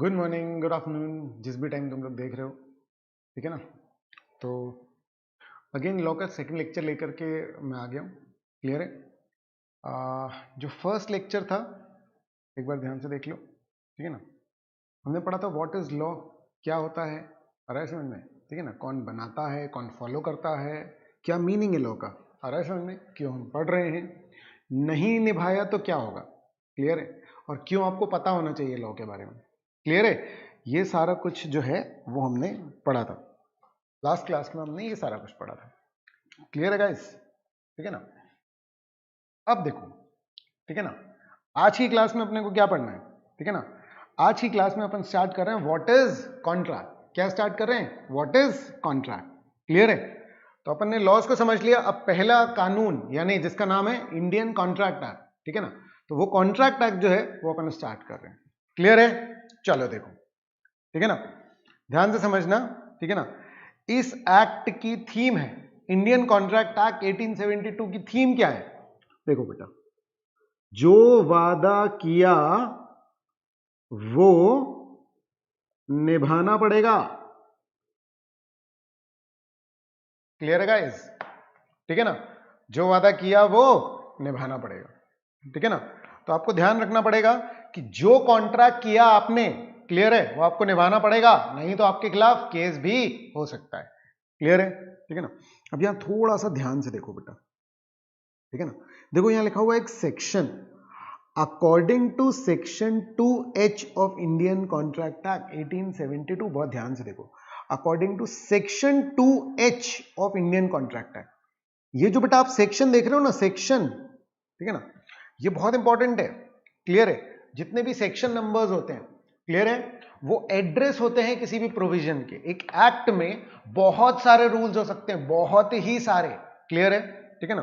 Good morning, good afternoon, जिस भी time तुम लोग देख रहे हो, ठीक है ना। तो अगेन लॉ का सेकंड लेक्चर लेकर के मैं आ गया हूँ। क्लियर है। जो फर्स्ट लेक्चर था एक बार ध्यान से देख लो, ठीक है ना। हमने पढ़ा था व्हाट इज लॉ, क्या होता है, आ रहा है समझ में, ठीक है ना। कौन बनाता है, कौन फॉलो करता है, क्या मीनिंग है लॉ का, आ रहा है समझ में, क्यों हम पढ़ रहे हैं, नहीं निभाया तो क्या होगा, क्लियर है, और क्यों आपको पता होना चाहिए लॉ के बारे में, क्लियर है। ये सारा कुछ जो है वो हमने पढ़ा था लास्ट क्लास में, हमने ये सारा कुछ पढ़ा था। क्लियर है गाइस, ठीक है ना। अब देखो, ठीक है ना, आज की क्लास में अपने को क्या पढ़ना है, ठीक है ना। आज की क्लास में अपन स्टार्ट कर रहे हैं व्हाट इज कॉन्ट्रैक्ट। क्या स्टार्ट कर रहे हैं, व्हाट इज कॉन्ट्रैक्ट। क्लियर है। तो अपन ने लॉज को समझ लिया। अब पहला कानून यानी जिसका नाम है इंडियन कॉन्ट्रैक्ट एक्ट, ठीक है ना। तो वो कॉन्ट्रैक्ट एक्ट जो है वो अपन स्टार्ट कर रहे हैं। क्लियर है। चलो देखो, ठीक है ना, ध्यान से समझना, ठीक है ना। इस एक्ट की थीम है, इंडियन कॉन्ट्रैक्ट एक्ट 1872 की थीम क्या है। देखो बेटा, जो वादा किया वो निभाना पड़ेगा। क्लियर है गाइस, ठीक है ना। जो वादा किया वो निभाना पड़ेगा, ठीक है ना। तो आपको ध्यान रखना पड़ेगा कि जो कॉन्ट्रैक्ट किया आपने, क्लियर है, वो आपको निभाना पड़ेगा, नहीं तो आपके खिलाफ केस भी हो सकता है। क्लियर है, ठीक है ना। अब यहां थोड़ा सा ध्यान से देखो बेटा, ठीक है ना। देखो यहां लिखा हुआ है एक section, according to section 2H of Indian contract act 1872। बहुत ध्यान से देखो, according to section 2H of Indian contract act. ये जो बेटा आप सेक्शन देख रहे हो ना, सेक्शन, ठीक है ना, ये बहुत इंपॉर्टेंट है। क्लियर है। जितने भी सेक्शन नंबर्स होते हैं, क्लियर है, वो एड्रेस होते हैं किसी भी प्रोविजन के। एक एक्ट में बहुत सारे रूल्स हो सकते हैं, बहुत ही सारे। क्लियर है, ठीक है ना।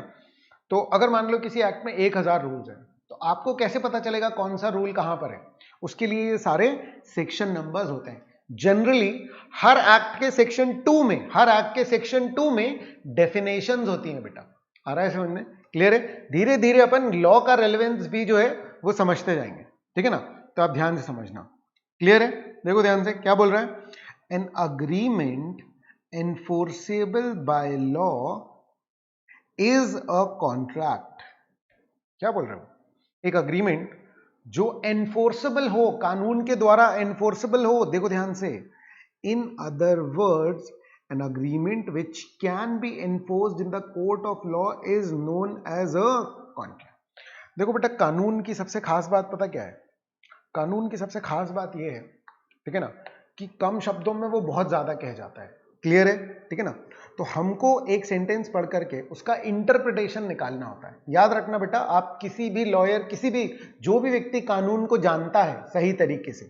तो अगर मान लो किसी एक्ट में 1000 रूल्स हैं, तो आपको कैसे पता चलेगा कौन सा रूल कहां पर है। उसके लिए ये सारे सेक्शन नंबर्स होते हैं। जनरली हर एक्ट के सेक्शन 2 में, हर एक्ट के सेक्शन 2 में डेफिनेशंस होती हैं बेटा। आ रहा है समझ में, क्लियर है। धीरे धीरे अपन लॉ का रेलेवेंस भी जो है वो समझते जाएंगे, ठीक है ना। तो आप ध्यान से समझना। क्लियर है। देखो ध्यान से क्या बोल रहा है, an agreement enforceable by law is a contract. क्या बोल रहे हो, एक अग्रीमेंट जो एनफोर्सेबल हो, कानून के द्वारा एनफोर्सेबल हो। देखो ध्यान से, in other words an agreement which can be enforced in the court of law is known as a contract. देखो बेटा, कानून की सबसे खास बात पता क्या है, कानून की सबसे खास बात यह है, ठीक है ना, कि कम शब्दों में वो बहुत ज्यादा कह जाता है। क्लियर है, ठीक है ना। तो हमको एक सेंटेंस पढ़ करके उसका इंटरप्रिटेशन निकालना होता है। याद रखना बेटा, आप किसी भी लॉयर, किसी भी, जो भी व्यक्ति कानून को जानता है सही तरीके से,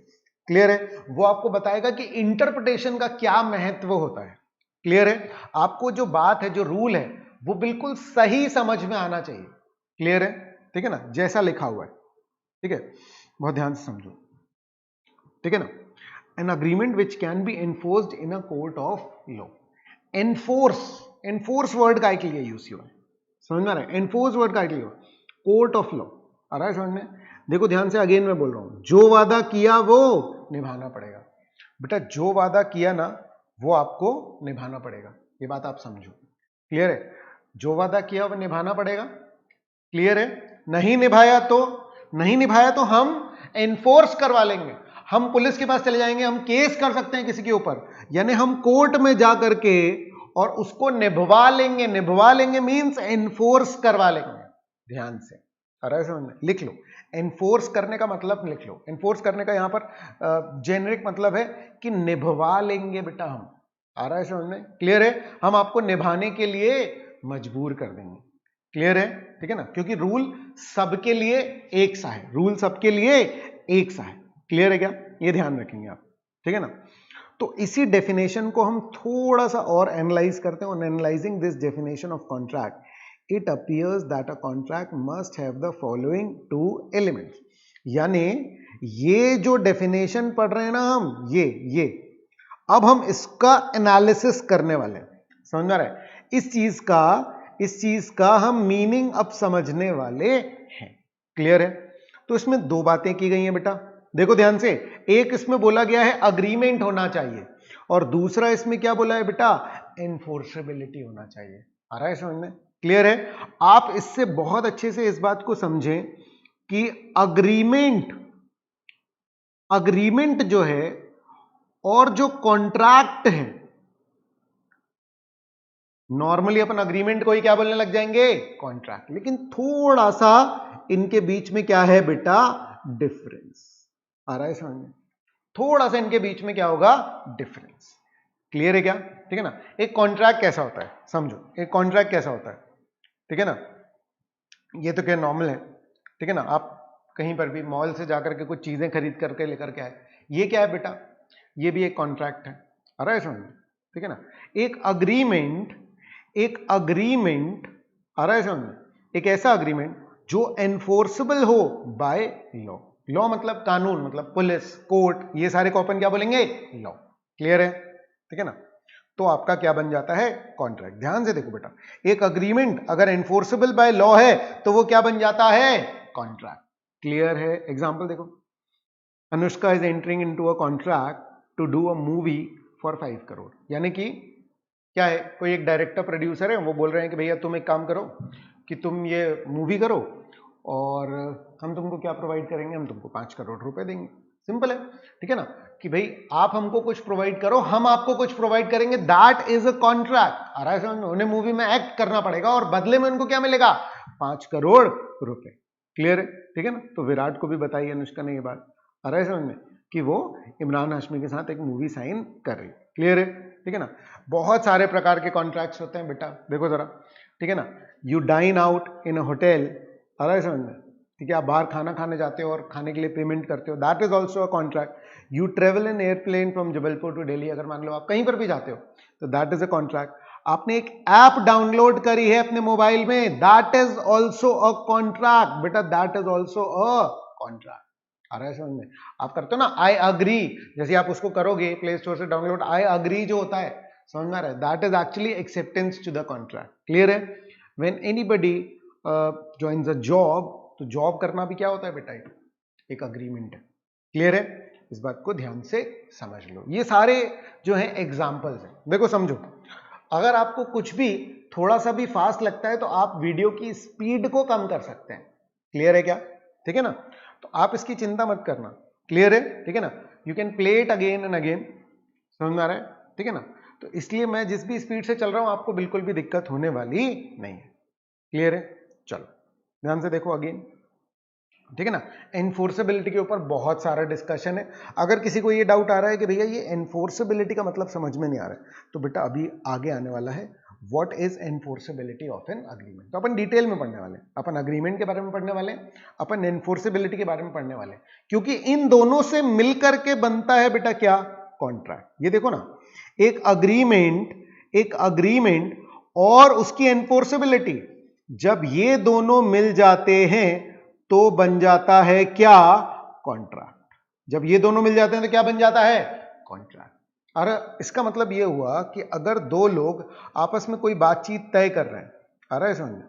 क्लियर है, वो आपको बताएगा कि इंटरप्रिटेशन का क्या महत्व होता है। क्लियर है। आपको जो बात है, जो रूल है, वो बिल्कुल सही समझ में आना चाहिए। क्लियर है, ठीक है ना, जैसा लिखा हुआ है, ठीक है। बहुत ध्यान से समझो, ठीक है ना। N agreement which can be enforced in a court of law. Enforce, enforce word का के लिए यूज हुआ है, समझ में आ रहा है। एनफोर्स वर्ड का के लिए कोर्ट ऑफ लॉ, आ रहा है समझ में। देखो ध्यान से, अगेन मैं बोल रहा हूं, जो वादा किया वो निभाना पड़ेगा। बेटा जो वादा किया ना, वो आपको निभाना पड़ेगा, ये बात आप समझो। क्लियर है। जो वादा किया वो निभाना पड़ेगा। क्लियर है। नहीं निभाया तो, नहीं निभाया तो हम एनफोर्स करवा लेंगे, हम पुलिस के पास चले जाएंगे, हम केस कर सकते हैं किसी के ऊपर, यानी हम कोर्ट में जा करके और उसको निभवा लेंगे। निभवा लेंगे मींस एनफोर्स करवा लेंगे। ध्यान से, आ रहा है समझ में, लिख लो। एनफोर्स करने का मतलब लिख लो। एनफोर्स करने का यहां पर जेनरिक मतलब है कि निभवा लेंगे बेटा हम। आ रहा है समझ में, क्लियर है। हम आपको निभाने के लिए मजबूर कर देंगे। क्लियर है, ठीक है ना, क्योंकि रूल सबके लिए एक सा है, रूल सबके लिए एक सा है। क्लियर है क्या, ये ध्यान रखेंगे आप, ठीक है ना। तो इसी डेफिनेशन को हम थोड़ा सा और एनालाइज करते हैं। Analysing this definition of contract, it appears that a contract must have the following 2 elements. यानी ये जो डेफिनेशन पढ़ रहे हैं ना हम, ये अब हम इसका एनालिसिस करने वाले हैं। समझ में आ रहा है, इस चीज का हम मीनिंग अब समझने वाले हैं। क्लियर है। तो इसमें 2 बातें की गई हैं बेटा। देखो ध्यान से, एक इसमें बोला गया है अग्रीमेंट होना चाहिए और दूसरा इसमें क्या बोला है बेटा, एनफोर्सेबिलिटी होना चाहिए। आ रहा है समझ में? क्लियर है? आप इससे बहुत अच्छे से इस बात को समझें कि अग्रीमेंट जो है और जो कॉन्ट्रैक्ट है, नॉर्मली अपन अग्रीमेंट को ही क्या बोलने लग जाएंगे, कॉन्ट्रैक्ट, लेकिन थोड़ा सा इनके बीच में क्या है बेटा, डिफरेंस। आ रहा है समझ में? थोड़ा सा इनके बीच में क्या होगा, डिफरेंस। क्लियर है क्या? ठीक है ना? एक कॉन्ट्रैक्ट कैसा होता है समझो, एक कॉन्ट्रैक्ट कैसा होता है, ठीक है ना? ये तो क्या नॉर्मल है, ठीक है ना? आप कहीं पर भी मॉल से जाकर के कुछ चीजें खरीद करके लेकर के आए, ये क्या है बेटा, ये भी एक कॉन्ट्रैक्ट है। आ रहा है समझ में? ठीक है ना? एक अग्रीमेंट आ रहा है समझ में, एक ऐसा अग्रीमेंट जो एनफोर्सेबल हो बाय लॉ। लॉ मतलब कानून, मतलब पुलिस, कोर्ट, ये सारे को अपन क्या बोलेंगे, लॉ। क्लियर है? ठीक है ना? तो आपका क्या बन जाता है, कॉन्ट्रैक्ट। ध्यान से देखो बेटा, एक अग्रीमेंट अगर एनफोर्सेबल बाय लॉ है तो वो क्या बन जाता है, कॉन्ट्रैक्ट। क्लियर है? एग्जांपल देखो, Anushka is entering into a contract to do a movie for 5 crore. यानी कि क्या है, कोई एक डायरेक्टर प्रोड्यूसर है, वो बोल रहे हैं कि भैया तुम एक काम करो कि तुम ये मूवी करो और हम तुमको क्या प्रोवाइड करेंगे, हम तुमको 5 करोड़ रुपए देंगे। सिंपल है, ठीक है ना? कि भाई आप हमको कुछ प्रोवाइड करो, हम आपको कुछ प्रोवाइड करेंगे, दैट इज अ कॉन्ट्रैक्ट। आ रहा है समझ में? उन्हें मूवी में एक्ट करना पड़ेगा और बदले में उनको क्या मिलेगा, 5 करोड़ रुपए। क्लियर है? ठीक है ना? तो विराट को भी बताई अनुष्का ने ये बात। आ रहा है समझ में, कि वो इमरान हाशमी के साथ एक मूवी साइन कर रही। क्लियर है? ठीक है ना? बहुत सारे प्रकार के कॉन्ट्रैक्ट्स होते हैं बेटा, देखो जरा, ठीक है ना? You dine out in a hotel, आ रहा है समझ में, ठीक है? आप बाहर खाना खाने जाते हो और खाने के लिए पेमेंट करते हो, that is also a contract. You travel in airplane from Jabalpur to Delhi, अगर मान लो आप कहीं पर भी जाते हो तो दैट इज अ कॉन्ट्रैक्ट। आपने एक ऐप डाउनलोड करी है अपने मोबाइल में, that is also a contract बेटा, that is also a contract. आ रहा है समझ में? आप करते हो ना आई अग्री, जैसे आप उसको करोगे प्ले स्टोर से डाउनलोड, आई अग्री जो होता है, समझ में आ रहा है, that is actually acceptance to the contract. Clear है? When anybody joins a job, तो जॉब करना भी क्या होता है बेटा, एक अग्रीमेंट है। क्लियर है? इस बात को ध्यान से समझ लो। ये सारे जो है एग्जांपल्स हैं। देखो समझो, अगर आपको कुछ भी थोड़ा सा भी फास्ट लगता है तो आप वीडियो की स्पीड को कम कर सकते हैं। क्लियर है क्या? ठीक है ना? तो आप इसकी चिंता मत करना। क्लियर है? ठीक है ना? You can play it again and again. समझ में आ रहा है? ठीक है ना? तो इसलिए मैं जिस भी स्पीड से चल रहा हूं आपको बिल्कुल भी दिक्कत होने वाली नहीं है। क्लियर है? चलो ध्यान से देखो अगेन, ठीक है ना? एनफोर्सेबिलिटी के ऊपर बहुत सारा डिस्कशन है। अगर किसी को ये डाउट आ रहा है कि भैया ये एनफोर्सेबिलिटी का मतलब समझ में नहीं आ रहा है, तो बेटा अभी आगे आने वाला है what is enforceability of an agreement. तो अपन डिटेल में पढ़ने वाले हैं, अपन अग्रीमेंट के बारे में पढ़ने वाले हैं, अपन एनफोर्सेबिलिटी के बारे में पढ़ने वाले हैं, क्योंकि इन दोनों से मिलकर के बनता है बेटा क्या, कॉन्ट्रैक्ट। ये देखो ना, एक अग्रीमेंट और उसकी एनफोर्सेबिलिटी, जब ये दोनों मिल जाते हैं तो बन जाता है क्या, कॉन्ट्रैक्ट। जब ये दोनों मिल जाते हैं तो क्या बन जाता है, कॉन्ट्रैक्ट। और इसका मतलब ये हुआ कि अगर दो लोग आपस में कोई बातचीत तय कर रहे हैं, आ रहा है समझ में,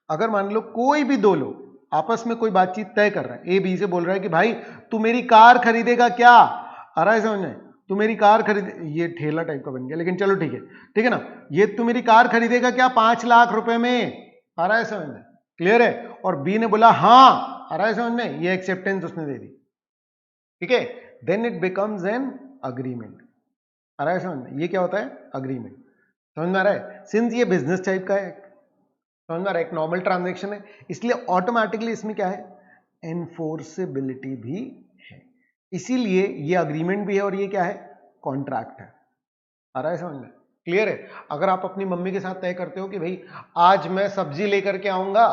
अगर मान लो कोई भी दो लोग आपस में कोई बातचीत तय कर रहे हैं, ए बी से बोल रहा है कि भाई तू मेरी कार खरीदेगा क्या, आ रहा है समझ में, तू मेरी कार खरीद, ये ठेला टाइप का बन गया लेकिन चलो ठीक है, ठीक है ना, ये तू मेरी कार खरीदेगा क्या 5 लाख रुपए में, आ रहा है समझ में, क्लियर है? और बी ने बोला हाँ, आ रहा है समझ में, ये एक्सेप्टेंस उसने दे दी, ठीक है? Then it becomes an agreement. आ रहा है समझ में? ये क्या होता है, अग्रीमेंट। समझ में आ रहा है? सिंस ये बिजनेस टाइप का है, समझ में आ रहा है, एक नॉर्मल ट्रांजैक्शन है, इसलिए ऑटोमेटिकली इसमें क्या है, एनफोर्सेबिलिटी भी है, इसीलिए ये अग्रीमेंट भी है और ये क्या है, कॉन्ट्रैक्ट है। आ रहा है समझ में? क्लियर है? अगर आप अपनी मम्मी के साथ तय करते हो कि भाई आज मैं सब्जी लेकर के आऊंगा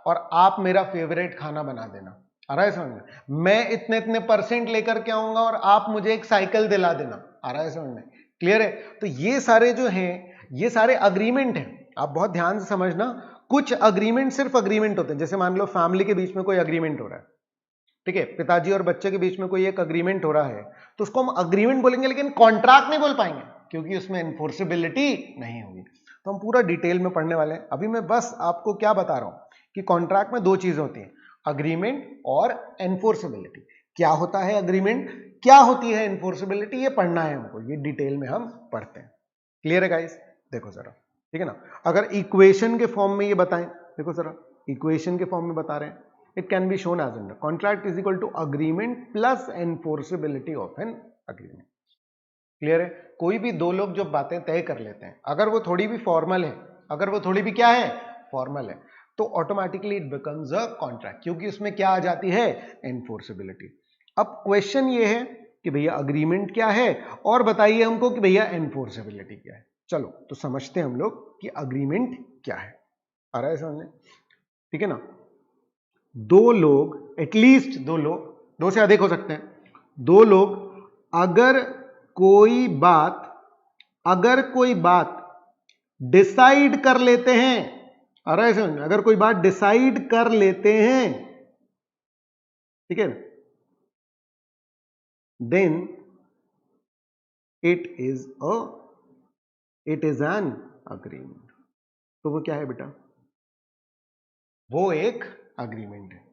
और आप मेरा फेवरेट खाना बना देना, आ रहा है समझ में, मैं इतने इतने % लेकर के आऊंगा और आप मुझे एक साइकिल दिला देना, आ रहा है समझ में, क्लियर है? तो ये सारे जो हैं ये सारे अग्रीमेंट हैं। आप बहुत ध्यान से समझना, कुछ अग्रीमेंट सिर्फ अग्रीमेंट होते हैं, जैसे मान लो फैमिली के बीच में कोई अग्रीमेंट हो रहा है, ठीक है, पिताजी और बच्चे के बीच में कोई एक अग्रीमेंट हो रहा है, तो उसको हम अग्रीमेंट बोलेंगे लेकिन कॉन्ट्रैक्ट नहीं बोल पाएंगे, क्योंकि उसमें एनफोर्सेबिलिटी नहीं होगी। तो हम पूरा डिटेल में पढ़ने वाले हैं। अभी मैं बस आपको क्या बता रहा हूं कि कॉन्ट्रैक्ट में दो चीजें होती हैं, अग्रीमेंट और एनफोर्सेबिलिटी। क्या होता है अग्रीमेंट, क्या होती है एनफोर्सेबिलिटी, ये पढ़ना है हमको, ये डिटेल में हम पढ़ते हैं। क्लियर है गाइस? देखो जरा, ठीक है ना। अगर इक्वेशन के फॉर्म में ये बताएं, देखो जरा इक्वेशन के फॉर्म में बता रहे हैं, it can be shown as under contract is equal to agreement plus enforceability of an agreement. Clear है? कोई भी दो लोग जो बातें तय कर लेते हैं, अगर वो थोड़ी भी फॉर्मल है, अगर वो थोड़ी भी क्या है, फॉर्मल है, तो automatically it becomes a contract, क्योंकि उसमें क्या आ जाती है, एनफोर्सेबिलिटी। अब क्वेश्चन ये है कि भैया अग्रीमेंट क्या है, और बताइए हमको कि भैया एनफोर्सेबिलिटी क्या है। चलो तो समझते हैं हम लोग कि अग्रीमेंट क्या है। आ रहा है समझने? ठीक है ना। दो लोग, एटलीस्ट दो लोग, दो से अधिक हो सकते हैं, दो लोग अगर कोई बात डिसाइड कर लेते हैं, आ रहा है समझ? अगर कोई बात डिसाइड कर लेते हैं, ठीक है, then it is an agreement. तो वो क्या है बेटा? वो एक अग्रीमेंट है।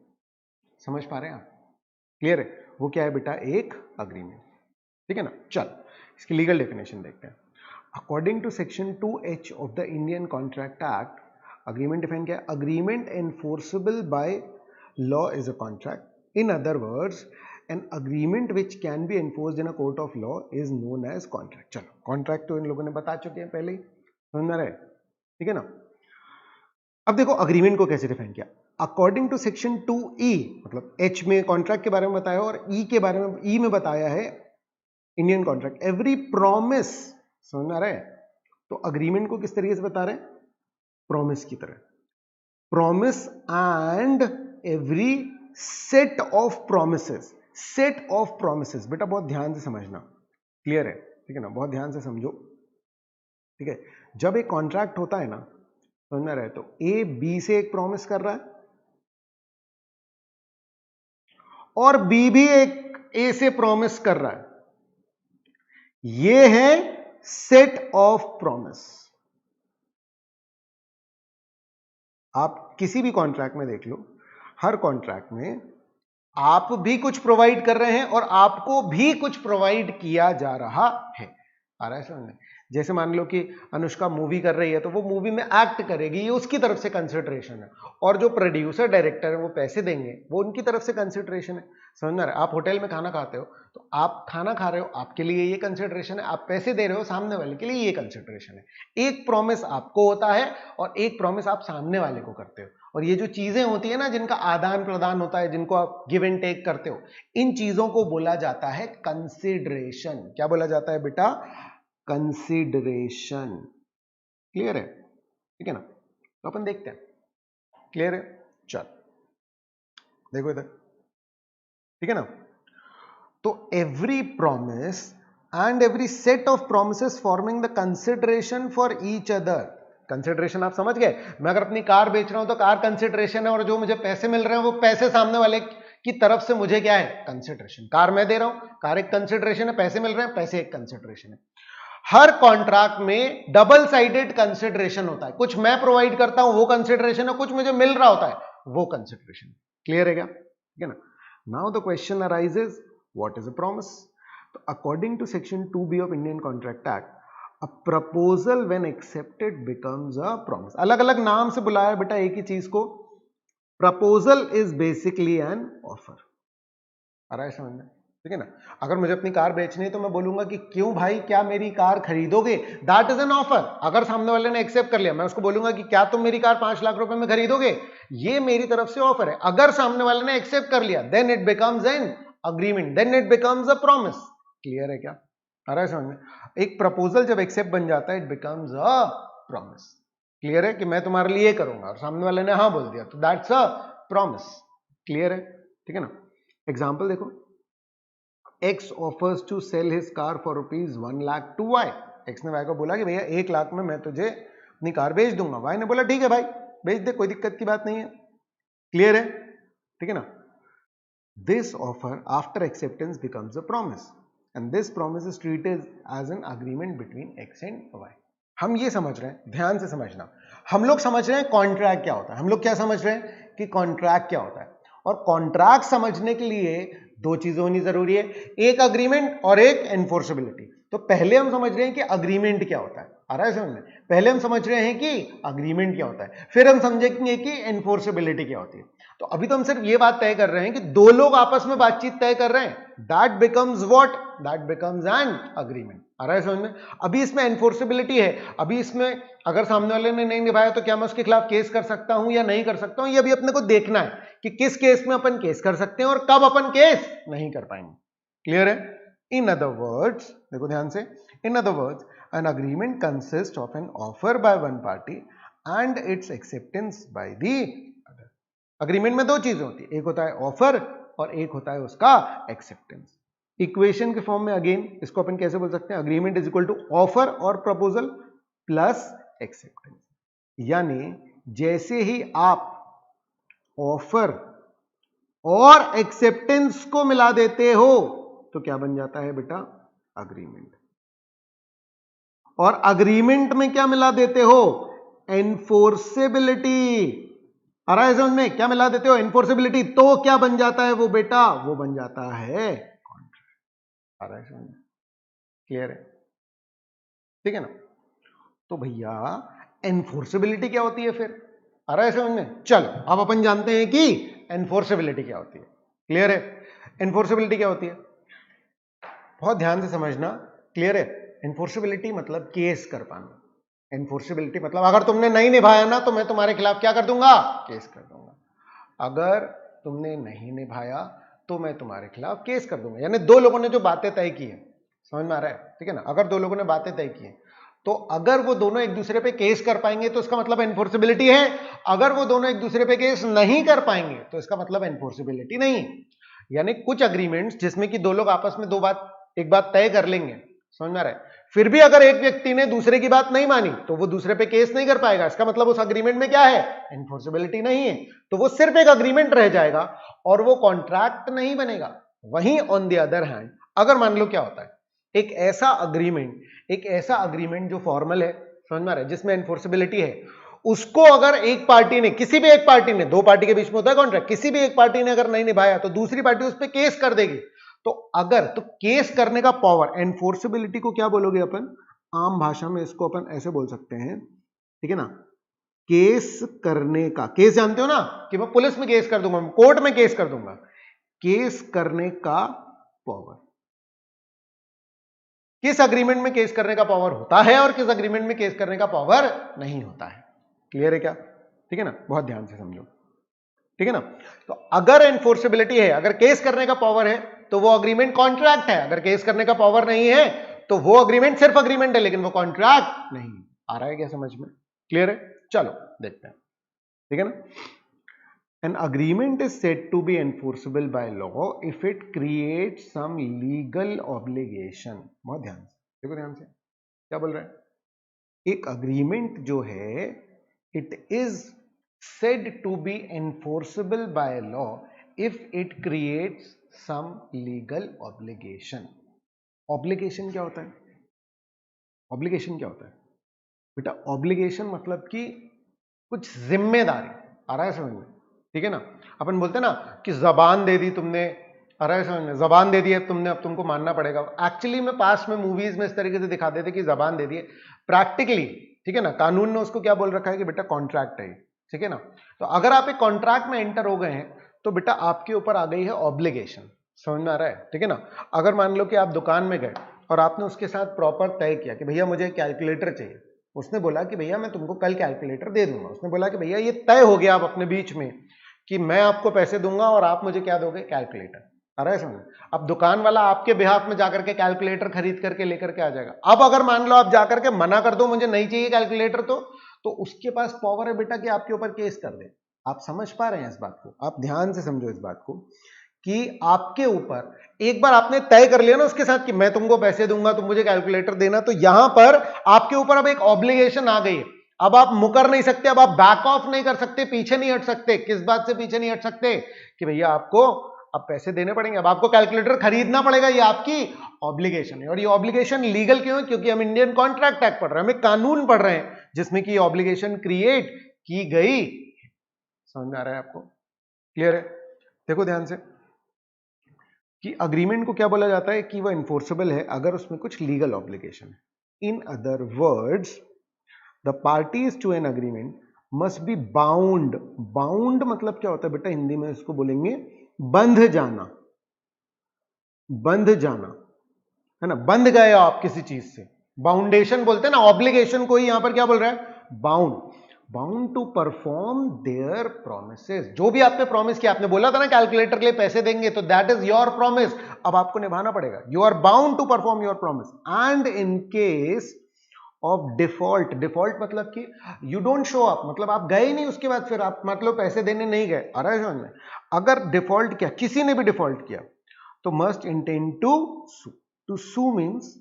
समझ पा रहे हैं आप? क्लियर है? वो क्या है बेटा? एक अग्रीमेंट। ठीक है ना। चल इसकी लीगल डेफिनेशन देखते हैं। According to section 2H of the Indian contract act, agreement define क्या है? Agreement enforceable by law is a contract. In other words, an agreement which can be enforced in a court of law is known as contract. चलो contract तो इन लोगों ने बता चुके हैं पहले ही, समझ में आ रहा है? ठीक है ना। अब देखो अग्रीमेंट को कैसे डिफाइन किया। अकॉर्डिंग टू सेक्शन 2E, मतलब H में कॉन्ट्रैक्ट के बारे में बताया और E के बारे में, E में बताया है इंडियन कॉन्ट्रैक्ट, एवरी प्रॉमिस, समझ में आ रहा है? तो अग्रीमेंट को किस तरीके से बता रहे हैं? प्रॉमिस की तरह। Promise and every set of promises, set of promises. बेटा बहुत ध्यान से समझना, क्लियर है? ठीक है ना, बहुत ध्यान से समझो। ठीक है, जब एक कॉन्ट्रैक्ट होता है ना, समझ में रहे, तो ए बी से एक प्रॉमिस कर रहा है और बी भी एक ए से प्रॉमिस कर रहा है, ये है सेट ऑफ प्रॉमिस। आप किसी भी कॉन्ट्रैक्ट में देख लो, हर कॉन्ट्रैक्ट में आप भी कुछ प्रोवाइड कर रहे हैं और आपको भी कुछ प्रोवाइड किया जा रहा है। आ रहा है समझ में? जैसे मान लो कि अनुष्का मूवी कर रही है, तो वो मूवी में एक्ट करेगी, ये उसकी तरफ से कंसिडरेशन है, और जो प्रोड्यूसर डायरेक्टर है वो पैसे देंगे, वो उनकी तरफ से कंसिडरेशन है। समझ में? आप होटल में खाना खाते हो, तो आप खाना खा रहे हो, आपके लिए ये कंसिडरेशन है, आप पैसे दे रहे हो, सामने वाले के लिए ये कंसिडरेशन है। एक प्रॉमिस आपको होता है और एक प्रॉमिस आप सामने वाले को करते हो, और ये जो चीजें होती है ना, जिनका आदान प्रदान होता है, जिनको आप गिव एंड टेक करते हो, इन चीजों को बोला जाता है कंसिडरेशन। क्या बोला जाता है बेटा? कंसिडरेशन। क्लियर है? ठीक है ना। तो अपन देखते हैं, क्लियर है? चल देखो इधर, ठीक है ना। तो every promise and every set of promises forming the consideration for each other. Consideration आप समझ गए? मैं अगर अपनी कार बेच रहा हूं तो कार कंसिडरेशन है, और जो मुझे पैसे मिल रहे हैं वो पैसे सामने वाले की तरफ से मुझे क्या है? कंसिडरेशन। कार मैं दे रहा हूं, कार एक कंसिडरेशन है, पैसे मिल रहे हैं, पैसे एक कंसिडरेशन है। हर कॉन्ट्रैक्ट में डबल साइडेड कंसिडरेशन होता है, कुछ मैं प्रोवाइड करता हूं वो कंसिडरेशन है, कुछ मुझे मिल रहा होता है वो कंसिडरेशन। क्लियर है क्या? ठीक है ना। Now the question arises, what is a promise? तो according to section 2B of Indian contract act, a proposal when accepted becomes a promise. अलग अलग नाम से बुलाया बेटा एक ही चीज को। Proposal is basically an offer. आ रहा है समझ में? ठीक है ना। अगर मुझे अपनी कार बेचनी है तो मैं बोलूंगा कि क्यों भाई, क्या मेरी कार खरीदोगे? That is an offer. अगर सामने वाले ने एक्सेप्ट कर लिया, मैं उसको बोलूंगा कि क्या तुम मेरी कार 5 लाख रुपए में खरीदोगे? ये मेरी तरफ से ऑफर है। अगर सामने वाले ने एक्सेप्ट कर लिया, then it becomes an agreement, then it becomes a promise. Clear है क्या? आ रहा है समझ में? एक प्रपोजल जब एक्सेप्ट बन जाता है, it becomes a promise. Clear है कि मैं तुम्हारे लिए करूंगा और सामने वाले ने हाँ बोल दिया, तो दैट्स अ प्रॉमिस। क्लियर है? ठीक है ना। एग्जाम्पल देखो, X offers to sell his car for rupees 1 lakh to Y. X ने Y को बोला कि भैया 1 लाख में मैं तुझे अपनी कार बेच दूंगा। Y ने बोला ठीक है भाई बेच दे, कोई दिक्कत की बात नहीं है। क्लियर है? ठीक है ना। This offer after acceptance becomes a promise and this promise is treated as an agreement between X and Y. हम ये समझ रहे हैं, ध्यान से समझना, हम लोग समझ रहे हैं कॉन्ट्रैक्ट क्या होता है। हम लोग क्या समझ रहे हैं कि कॉन्ट्रैक्ट क्या होता है, और कॉन्ट्रैक्ट समझने के लिए दो चीजें होनी जरूरी है, एक अग्रीमेंट और एक एनफोर्सेबिलिटी। तो पहले हम समझ रहे हैं कि अग्रीमेंट क्या होता है, आ रहा है समझ में? पहले हम समझ रहे हैं कि अग्रीमेंट क्या होता है, फिर हम समझेंगे कि एनफोर्सेबिलिटी क्या होती है। तो अभी तो हम सिर्फ ये बात तय कर रहे हैं कि दो लोग आपस में बातचीत तय कर रहे हैं, that becomes what, that becomes an agreement. आ रहा है समझ में? अभी इसमें एनफोर्सेबिलिटी है, अभी इसमें अगर सामने वाले ने नहीं निभाया तो क्या मैं उसके खिलाफ केस कर सकता हूं या नहीं कर सकता हूं, ये अभी अपने को देखना है कि किस केस में अपन केस कर सकते हैं और कब अपन केस नहीं कर पाएंगे। क्लियर है? इन अदर वर्ड्स, देखो ध्यान से, in other words an agreement consists of an offer by one party and its acceptance by the other. Agreement में दो चीजें होती है, एक होता है ऑफर और एक होता है उसका एक्सेप्टेंस। इक्वेशन के फॉर्म में अगेन इसको अपन कैसे बोल सकते हैं, agreement is equal to offer और प्रपोजल प्लस एक्सेप्टेंस। यानी जैसे ही आप ऑफर और एक्सेप्टेंस को मिला देते हो तो क्या बन जाता है बेटा, अग्रीमेंट। और अग्रीमेंट में क्या मिला देते हो, एनफोर्सेबिलिटी। आ रहा है समझ में? क्या मिला देते हो, एनफोर्सेबिलिटी। तो क्या बन जाता है वो बेटा, वो बन जाता है कॉन्ट्रैक्ट। आ रहा है समझ में? क्लियर है? ठीक है ना? तो भैया एनफोर्सेबिलिटी क्या होती है फिर, आ रहा है समझ में? चलो अब अपन जानते हैं कि एनफोर्सेबिलिटी क्या होती है। क्लियर है? एनफोर्सेबिलिटी क्या होती है, बहुत ध्यान से समझना। क्लियर है? एनफोर्सेबिलिटी मतलब केस कर पाना। एनफोर्सेबिलिटी मतलब अगर तुमने नहीं निभाया ना तो मैं तुम्हारे खिलाफ क्या कर दूंगा, केस कर दूंगा। अगर तुमने नहीं निभाया तो मैं तुम्हारे खिलाफ केस कर दूंगा। यानी दो लोगों ने जो बातें तय की है, समझ में आ रहा है? ठीक है ना? अगर दो लोगों ने बातें तय की है तो अगर वो दोनों एक दूसरे पे केस कर पाएंगे तो इसका मतलब एनफोर्सेबिलिटी है। अगर वो दोनों एक दूसरे पे केस नहीं कर पाएंगे तो इसका मतलब एनफोर्सेबिलिटी नहीं। यानी कुछ अग्रीमेंट्स जिसमें कि दो लोग आपस में एक बात तय कर लेंगे, समझ में आ रहा है, फिर भी अगर एक व्यक्ति ने दूसरे की बात नहीं मानी तो वो दूसरे पे केस नहीं कर पाएगा। इसका मतलब उस अग्रीमेंट में क्या है, एनफोर्सेबिलिटी नहीं है। तो वो सिर्फ एक अग्रीमेंट रह जाएगा और वो कॉन्ट्रैक्ट नहीं बनेगा। वहीं ऑन द अदर हैंड अगर मान लो क्या होता है, एक ऐसा अग्रीमेंट जो फॉर्मल है, समझ में आ रहा है, जिसमें एनफोर्सेबिलिटी है, उसको अगर एक पार्टी ने, किसी भी एक पार्टी ने, दो पार्टी के बीच में होता है कॉन्ट्रैक्ट, किसी भी एक पार्टी ने अगर नहीं निभाया तो दूसरी पार्टी उस पर केस कर देगी। तो केस करने का पावर, एनफोर्सेबिलिटी को क्या बोलोगे अपन, आम भाषा में इसको अपन ऐसे बोल सकते हैं, ठीक है ना, केस करने का, केस जानते हो ना कि मैं पुलिस में केस कर दूंगा, कोर्ट में केस कर दूंगा, केस करने का पावर। किस अग्रीमेंट में केस करने का पावर होता है और किस अग्रीमेंट में केस करने का पावर नहीं होता है। क्लियर है क्या? ठीक है ना? बहुत ध्यान से समझो, ठीक है ना? तो अगर एनफोर्सेबिलिटी है, अगर केस करने का पावर है तो वो अग्रीमेंट कॉन्ट्रैक्ट है। अगर केस करने का पावर नहीं है तो वो अग्रीमेंट सिर्फ अग्रीमेंट है लेकिन वो कॉन्ट्रैक्ट नहीं। आ रहा है क्या समझ में? क्लियर है? चलो देखते हैं, ठीक है ना? An agreement is said to be enforceable by law if it creates some legal obligation. बहुत ध्यान से देखो, ध्यान से क्या बोल रहा है, एक अग्रीमेंट जो है it is said to be enforceable by law if it creates some legal obligation. Obligation क्या होता है, ऑब्लिगेशन क्या होता है बेटा, ऑब्लिगेशन मतलब कि कुछ जिम्मेदारी। आ रहा है समझ में? ठीक है ना? अपन बोलते हैं ना कि जबान दे दी तुमने, आ रहा है समझ में, जबान दे दी है तुमने, अब तुमको मानना पड़ेगा। एक्चुअली में पास में मूवीज में इस तरीके से दिखाते थे कि जबान दे दी है, प्रैक्टिकली ठीक है ना कानून ने उसको क्या बोल रखा है कि बेटा कॉन्ट्रैक्ट है, ठीक है ना? तो अगर आप एक कॉन्ट्रैक्ट में एंटर हो गए हैं तो बेटा आपके ऊपर आ गई है ऑब्लिगेशन। समझ में आ रहा है? ठीक है ना? अगर मान लो कि आप दुकान में गए और आपने उसके साथ प्रॉपर तय किया कि भैया मुझे कैलकुलेटर चाहिए, उसने बोला कि भैया मैं तुमको कल कैलकुलेटर दे दूंगा, उसने बोला कि भैया ये तय हो गया आप अपने बीच में कि मैं आपको पैसे दूंगा और आप मुझे क्या दोगे, कैलकुलेटर। आ रहा है समझ? अब दुकान वाला आपके बिहाफ में जाकर के कैलकुलेटर खरीद करके लेकर के आ जाएगा। अब अगर मान लो आप जाकर के मना कर दो मुझे नहीं चाहिए कैलकुलेटर, तो उसके पास पावर है बेटा कि आपके ऊपर केस कर दे। आप समझ पा रहे हैं इस बात को? आप ध्यान से समझो इस बात को कि आपके ऊपर एक बार आपने तय कर लिया ना उसके साथ कि मैं तुमको पैसे दूंगा तुम मुझे कैलकुलेटर देना, तो यहां पर आपके ऊपर अब एक ऑब्लिगेशन आ गई है। अब आप मुकर नहीं सकते, अब आप बैक ऑफ नहीं कर सकते, पीछे नहीं हट सकते। किस बात से पीछे नहीं हट सकते कि भैया आपको अब पैसे देने पड़ेंगे, अब आपको कैलकुलेटर खरीदना पड़ेगा, ये आपकी ऑब्लिगेशन है। और ये ऑब्लिगेशन लीगल क्यों है? क्योंकि हम इंडियन कॉन्ट्रैक्ट एक्ट पढ़ रहे हैं, हम एक कानून पढ़ रहे हैं जिसमें कि ऑब्लिगेशन क्रिएट की गई। समझ में आ रहा है आपको? क्लियर है? देखो ध्यान से, कि अग्रीमेंट को क्या बोला जाता है कि वह इन्फोर्सेबल है अगर उसमें कुछ लीगल ऑब्लिगेशन है। In other words the parties to an agreement must be bound. Bound मतलब क्या होता है बेटा, हिंदी में इसको बोलेंगे बंध जाना। बंध जाना है ना, बंध गए आप किसी चीज से, बाउंडेशन बोलते हैं ना, ऑब्लिगेशन को ही यहां पर क्या बोल रहा है, bound. Bound to perform their promises. जो भी आपने प्रॉमिस किया, आपने बोला था ना कैलकुलेटर के लिए पैसे देंगे, तो दैट इज योर प्रॉमिस, अब आपको निभाना पड़ेगा। You are bound to perform your promise. And in case of default, default मतलब कि यू डोंट शो अप, मतलब आप गए नहीं उसके बाद, फिर आप मतलब पैसे देने नहीं गए, आ रहा है समझ में। अगर डिफॉल्ट किया, किसी ने भी डिफॉल्ट किया, तो must intend to sue. To sue means,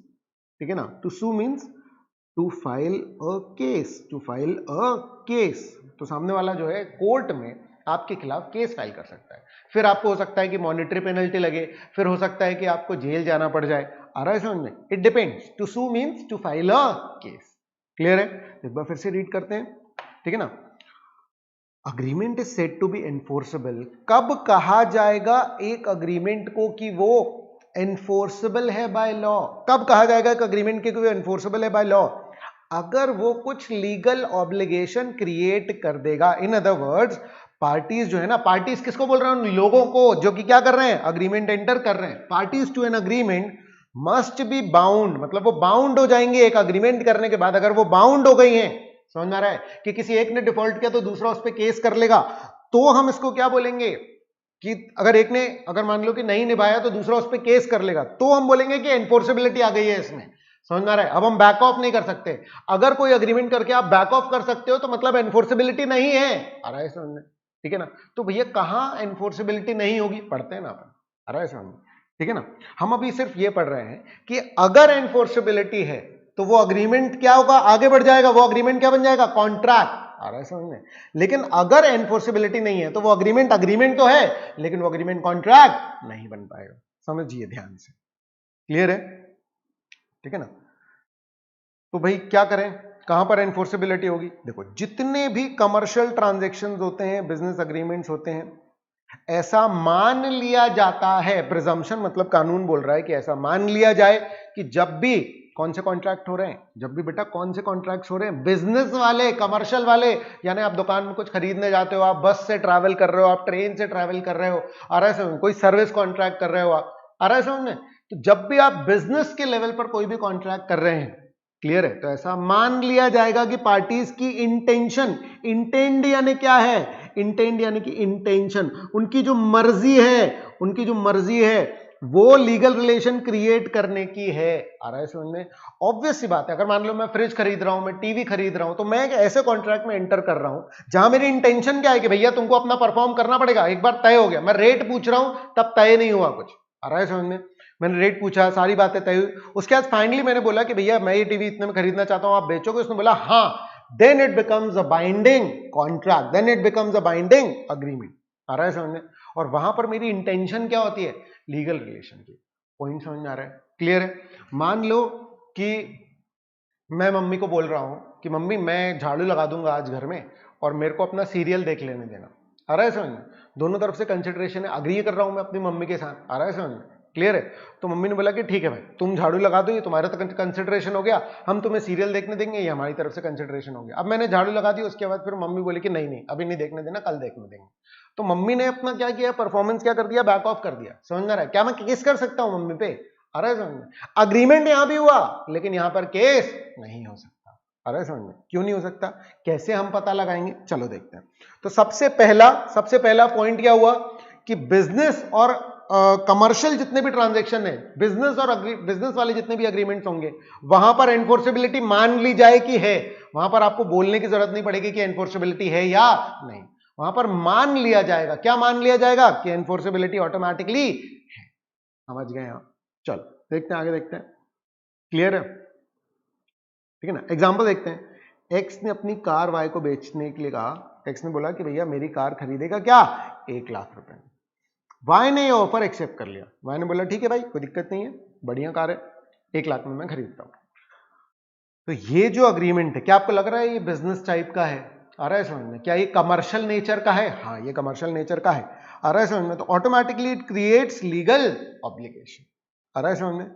ठीक है ना, to sue means to file a case, to file a case. तो सामने वाला जो है कोर्ट में आपके खिलाफ केस फाइल कर सकता है। फिर आपको हो सकता है कि मॉनेटरी पेनल्टी लगे, फिर हो सकता है कि आपको जेल जाना पड़ जाए, आ रहा है समझ में। It depends. To sue means to file a case. Clear है? एक बार फिर से रीड करते हैं, ठीक है ना। Agreement is said to be enforceable. कब कहा जाएगा एक अग्रीमेंट को कि वो एनफोर्सेबल है बाय लॉ? कब कहा जाएगा एक अग्रीमेंट के कि वो एनफोर्सेबल है बाय लॉ? अगर वो कुछ लीगल ऑब्लिगेशन क्रिएट कर देगा। इन अदर वर्ड्स, पार्टीज जो है ना, पार्टीज किसको बोल रहे हैं? उन लोगों को जो कि क्या कर रहे हैं, अग्रीमेंट एंटर कर रहे हैं। Parties to an agreement must be bound, मतलब वो बाउंड हो जाएंगे एक अग्रीमेंट करने के बाद। अगर वो बाउंड हो गई हैं, समझ में आ रहा है कि किसी एक ने डिफॉल्ट किया तो दूसरा उस पर केस कर लेगा, तो हम इसको क्या बोलेंगे कि अगर एक ने, अगर मान लो कि नहीं निभाया तो दूसरा उस पर केस कर लेगा, तो हम बोलेंगे कि एनफोर्सेबिलिटी आ गई है इसमें। समझ में आ रहा है? अब हम बैक ऑफ नहीं कर सकते। अगर कोई अग्रीमेंट करके आप बैक ऑफ कर सकते हो तो मतलब एनफोर्सेबिलिटी नहीं है। आ रहा है समझ में? ठीक है ना। तो भैया कहां एनफोर्सेबिलिटी नहीं होगी, पढ़ते हैं ना अपन। आ रहा है समझ में? ठीक है ना। हम अभी सिर्फ ये पढ़ रहे हैं कि अगर एनफोर्सेबिलिटी है तो वो अग्रीमेंट क्या होगा, आगे बढ़ जाएगा। वो अग्रीमेंट क्या बन जाएगा, कॉन्ट्रैक्ट। आ रहा है समझ में? लेकिन अगर एनफोर्सेबिलिटी नहीं है तो वो अग्रीमेंट अग्रीमेंट तो है, लेकिन वो अग्रीमेंट कॉन्ट्रैक्ट नहीं बन पाएगा। समझिए ध्यान से। क्लियर है? ठीक है ना। तो भाई क्या करें, कहां पर एनफोर्सेबिलिटी होगी? देखो, जितने भी कमर्शियल ट्रांजैक्शंस होते हैं, बिजनेस अग्रीमेंट्स होते हैं, ऐसा मान लिया जाता है, प्रिजम्पशन मतलब कानून बोल रहा है कि ऐसा मान लिया जाए कि जब भी कौन से कॉन्ट्रैक्ट हो रहे हैं, जब भी बेटा कौन से कॉन्ट्रैक्ट्स हो रहे हैं, बिजनेस वाले, कमर्शियल वाले, यानी आप दुकान में कुछ खरीदने जाते हो, आप बस से ट्रैवल कर रहे हो, आप ट्रेन से ट्रैवल कर रहे हो, आ रहा है समझ में? कोई सर्विस कॉन्ट्रैक्ट कर रहे हो आप, आ रहा है समझ में? तो जब भी आप बिजनेस के लेवल पर कोई भी कॉन्ट्रैक्ट कर रहे हैं, क्लियर है, तो ऐसा मान लिया जाएगा कि पार्टीज की इंटेंशन, इंटेंड यानी क्या है, इंटेंड यानी कि इंटेंशन, उनकी जो मर्जी है, उनकी जो मर्जी है वो लीगल रिलेशन क्रिएट करने की है। आ रहा है समझ में? ऑब्वियस सी बात है, अगर मान लो मैं फ्रिज खरीद रहा हूं, मैं टीवी खरीद रहा हूं, तो मैं एक ऐसे कॉन्ट्रैक्ट में एंटर कर रहा हूं जहां मेरी इंटेंशन क्या है कि भैया तुमको अपना परफॉर्म करना पड़ेगा। एक बार तय हो गया, मैं रेट पूछ रहा हूं तब तय नहीं हुआ कुछ। आ रहा है समझ में? मैंने रेट पूछा, सारी बातें तय हुई, उसके बाद फाइनली मैंने बोला कि भैया मैं ये टीवी इतने में खरीदना चाहता हूं, आप बेचोगे? उसने बोला हाँ, then it becomes a binding contract, then it becomes a binding agreement. आ रहा है समझ में? और वहां पर मेरी इंटेंशन क्या होती है, लीगल रिलेशन की। पॉइंट समझ में आ रहा है? क्लियर है? मान लो कि मैं मम्मी को बोल रहा हूं कि मम्मी मैं झाड़ू लगा दूंगा आज घर में और मेरे को अपना सीरियल देख लेने देना। आ रहा है समझ में? दोनों तरफ से कंसिडरेशन है, अग्री कर रहा हूं मैं अपनी मम्मी के साथ। आ रहा है समझ में? क्लियर है? तो मम्मी ने बोला कि ठीक है भाई, तुम झाड़ू लगा दो, ये तुम्हारा तो कंसिडरेशन हो गया, हम तुम्हें सीरियल देखने देंगे, ये हमारी तरफ से कंसिडरेशन हो गया। अब मैंने झाड़ू लगा दी, उसके बाद फिर मम्मी बोली कि नहीं नहीं अभी नहीं देखने देना, कल देखने देंगे। तो मम्मी ने अपना क्या किया, परफॉर्मेंस क्या कर दिया, बैक ऑफ कर दिया। समझ में आ रहा है? क्या मैं केस कर सकता हूं मम्मी पे? आ रहा है समझ में? अग्रीमेंट यहां भी हुआ लेकिन यहां पर केस नहीं हो सकता। आ रहा है समझ में? क्यों नहीं हो सकता, कैसे हम पता लगाएंगे, चलो देखते हैं। तो सबसे पहला पॉइंट क्या हुआ कि बिजनेस और कमर्शियल जितने भी ट्रांजैक्शन है, बिजनेस वाले जितने भी अग्रीमेंट्स होंगे, वहां पर एनफोर्सेबिलिटी मान ली जाए कि है। वहां पर आपको बोलने की जरूरत नहीं पड़ेगी कि एनफोर्सेबिलिटी है या नहीं, वहां पर मान लिया जाएगा। क्या मान लिया जाएगा? कि एनफोर्सेबिलिटी ऑटोमेटिकली है। समझ गए आप? चलो देखते हैं, आगे देखते हैं। क्लियर है? ठीक है ना। एग्जाम्पल देखते हैं। एक्स ने अपनी कार वाई को बेचने के लिए कहा। एक्स ने बोला कि भैया मेरी कार खरीदेगा क्या, 1 लाख रुपए में। वाई ने ये ऑफर एक्सेप्ट कर लिया। वाई ने बोला ठीक है भाई, कोई दिक्कत नहीं है, बढ़िया कार है, 1 लाख में मैं खरीदता हूं। तो ये जो अग्रीमेंट है, क्या आपको लग रहा है ये बिजनेस टाइप का है? आ रहा है समझ में? क्या ये कमर्शियल नेचर का है? हाँ, ये कमर्शियल नेचर का है। आ रहा है समझ में? तो automatically it creates legal obligation. आ रहा है समझ में?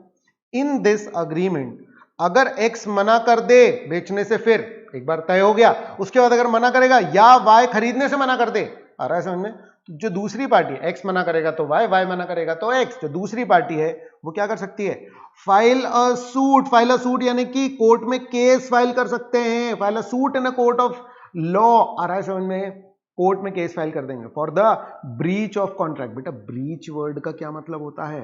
इन दिस अग्रीमेंट अगर एक्स मना कर दे बेचने से, फिर एक बार तय हो गया, उसके बाद अगर मना करेगा या वाई खरीदने से मना कर दे, आ रहा है समझ में? तो जो दूसरी पार्टी है, एक्स मना करेगा तो वाई, वाई मना करेगा तो एक्स, जो दूसरी पार्टी है वो क्या कर सकती है? File a suit. File a suit यानी कि कोर्ट में केस फाइल कर सकते हैं। File a suit in a court of law. आ रहा है समझ में? कोर्ट में केस फाइल कर देंगे for the breach of contract. बेटा ब्रीच वर्ड का क्या मतलब होता है?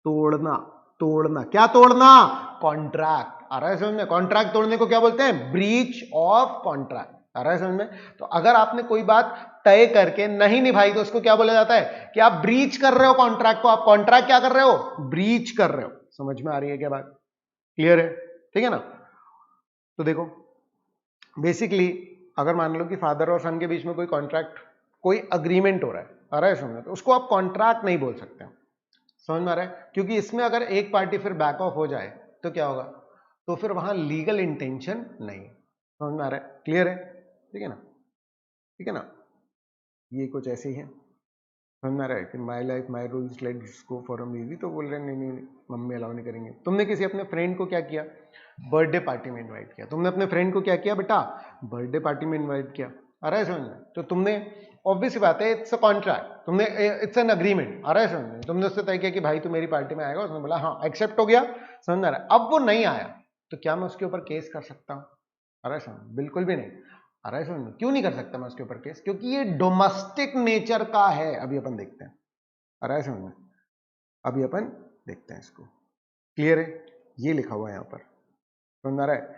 तोड़ना। तोड़ना। क्या तोड़ना? कॉन्ट्रैक्ट। आ रहा है समझ में? कॉन्ट्रैक्ट तोड़ने को क्या बोलते हैं? Breach of contract. आ रहा है समझ में? तो अगर आपने कोई बात तय करके नहीं निभाई तो उसको क्या बोला जाता है? कि आप ब्रीच कर रहे हो कॉन्ट्रैक्ट को। आप कॉन्ट्रैक्ट क्या कर रहे हो? ब्रीच कर रहे हो। समझ में आ रही है क्या बात? क्लियर है? ठीक है ना? तो देखो बेसिकली अगर मान लो कि फादर और सन के बीच में कोई कॉन्ट्रैक्ट, कोई अग्रीमेंट हो रहा है, आ रहा है समझ में? तो उसको आप कॉन्ट्रैक्ट नहीं बोल सकते। समझ में आ रहा है? क्योंकि इसमें अगर एक पार्टी फिर बैक ऑफ हो जाए तो क्या होगा? तो फिर वहां लीगल इंटेंशन नहीं। समझ में आ रहा है? क्लियर है? ठीक है ना? ठीक है ना? ये कुछ ऐसे ही है। समझ में आ रहा है कि my life my rules let's go for um easy, तो बोल रहे नहीं नहीं मम्मी अलाउ नहीं करेंगे। तुमने किसी अपने फ्रेंड को क्या किया? बर्थडे पार्टी में इनवाइट किया। तुमने अपने फ्रेंड को क्या किया बेटा? बर्थडे पार्टी में इनवाइट किया। आ रहा है समझ में? तो तुमने ऑब्वियस सी बात है, इट्स अ कॉन्ट्रैक्ट, तुमने इट्स एन अग्रीमेंट। आ रहा है समझ में? तुमने उससे तय किया कि भाई तू मेरी पार्टी में आएगा, उसने बोला हाँ, एक्सेप्ट हो गया। समझ में आ रहा है? अब वो नहीं आया तो क्या मैं उसके ऊपर केस कर सकता हूँ? आ रहा है समझ? बिल्कुल भी नहीं। आ रहा है समझ में? क्यों नहीं कर सकता मैं उसके ऊपर केस? क्योंकि ये डोमेस्टिक नेचर का है। अभी अपन देखते हैं। आ रहा है समझ में? अभी अपन देखते हैं इसको। क्लियर है? ये लिखा हुआ है यहां पर। समझ में आ रहा है?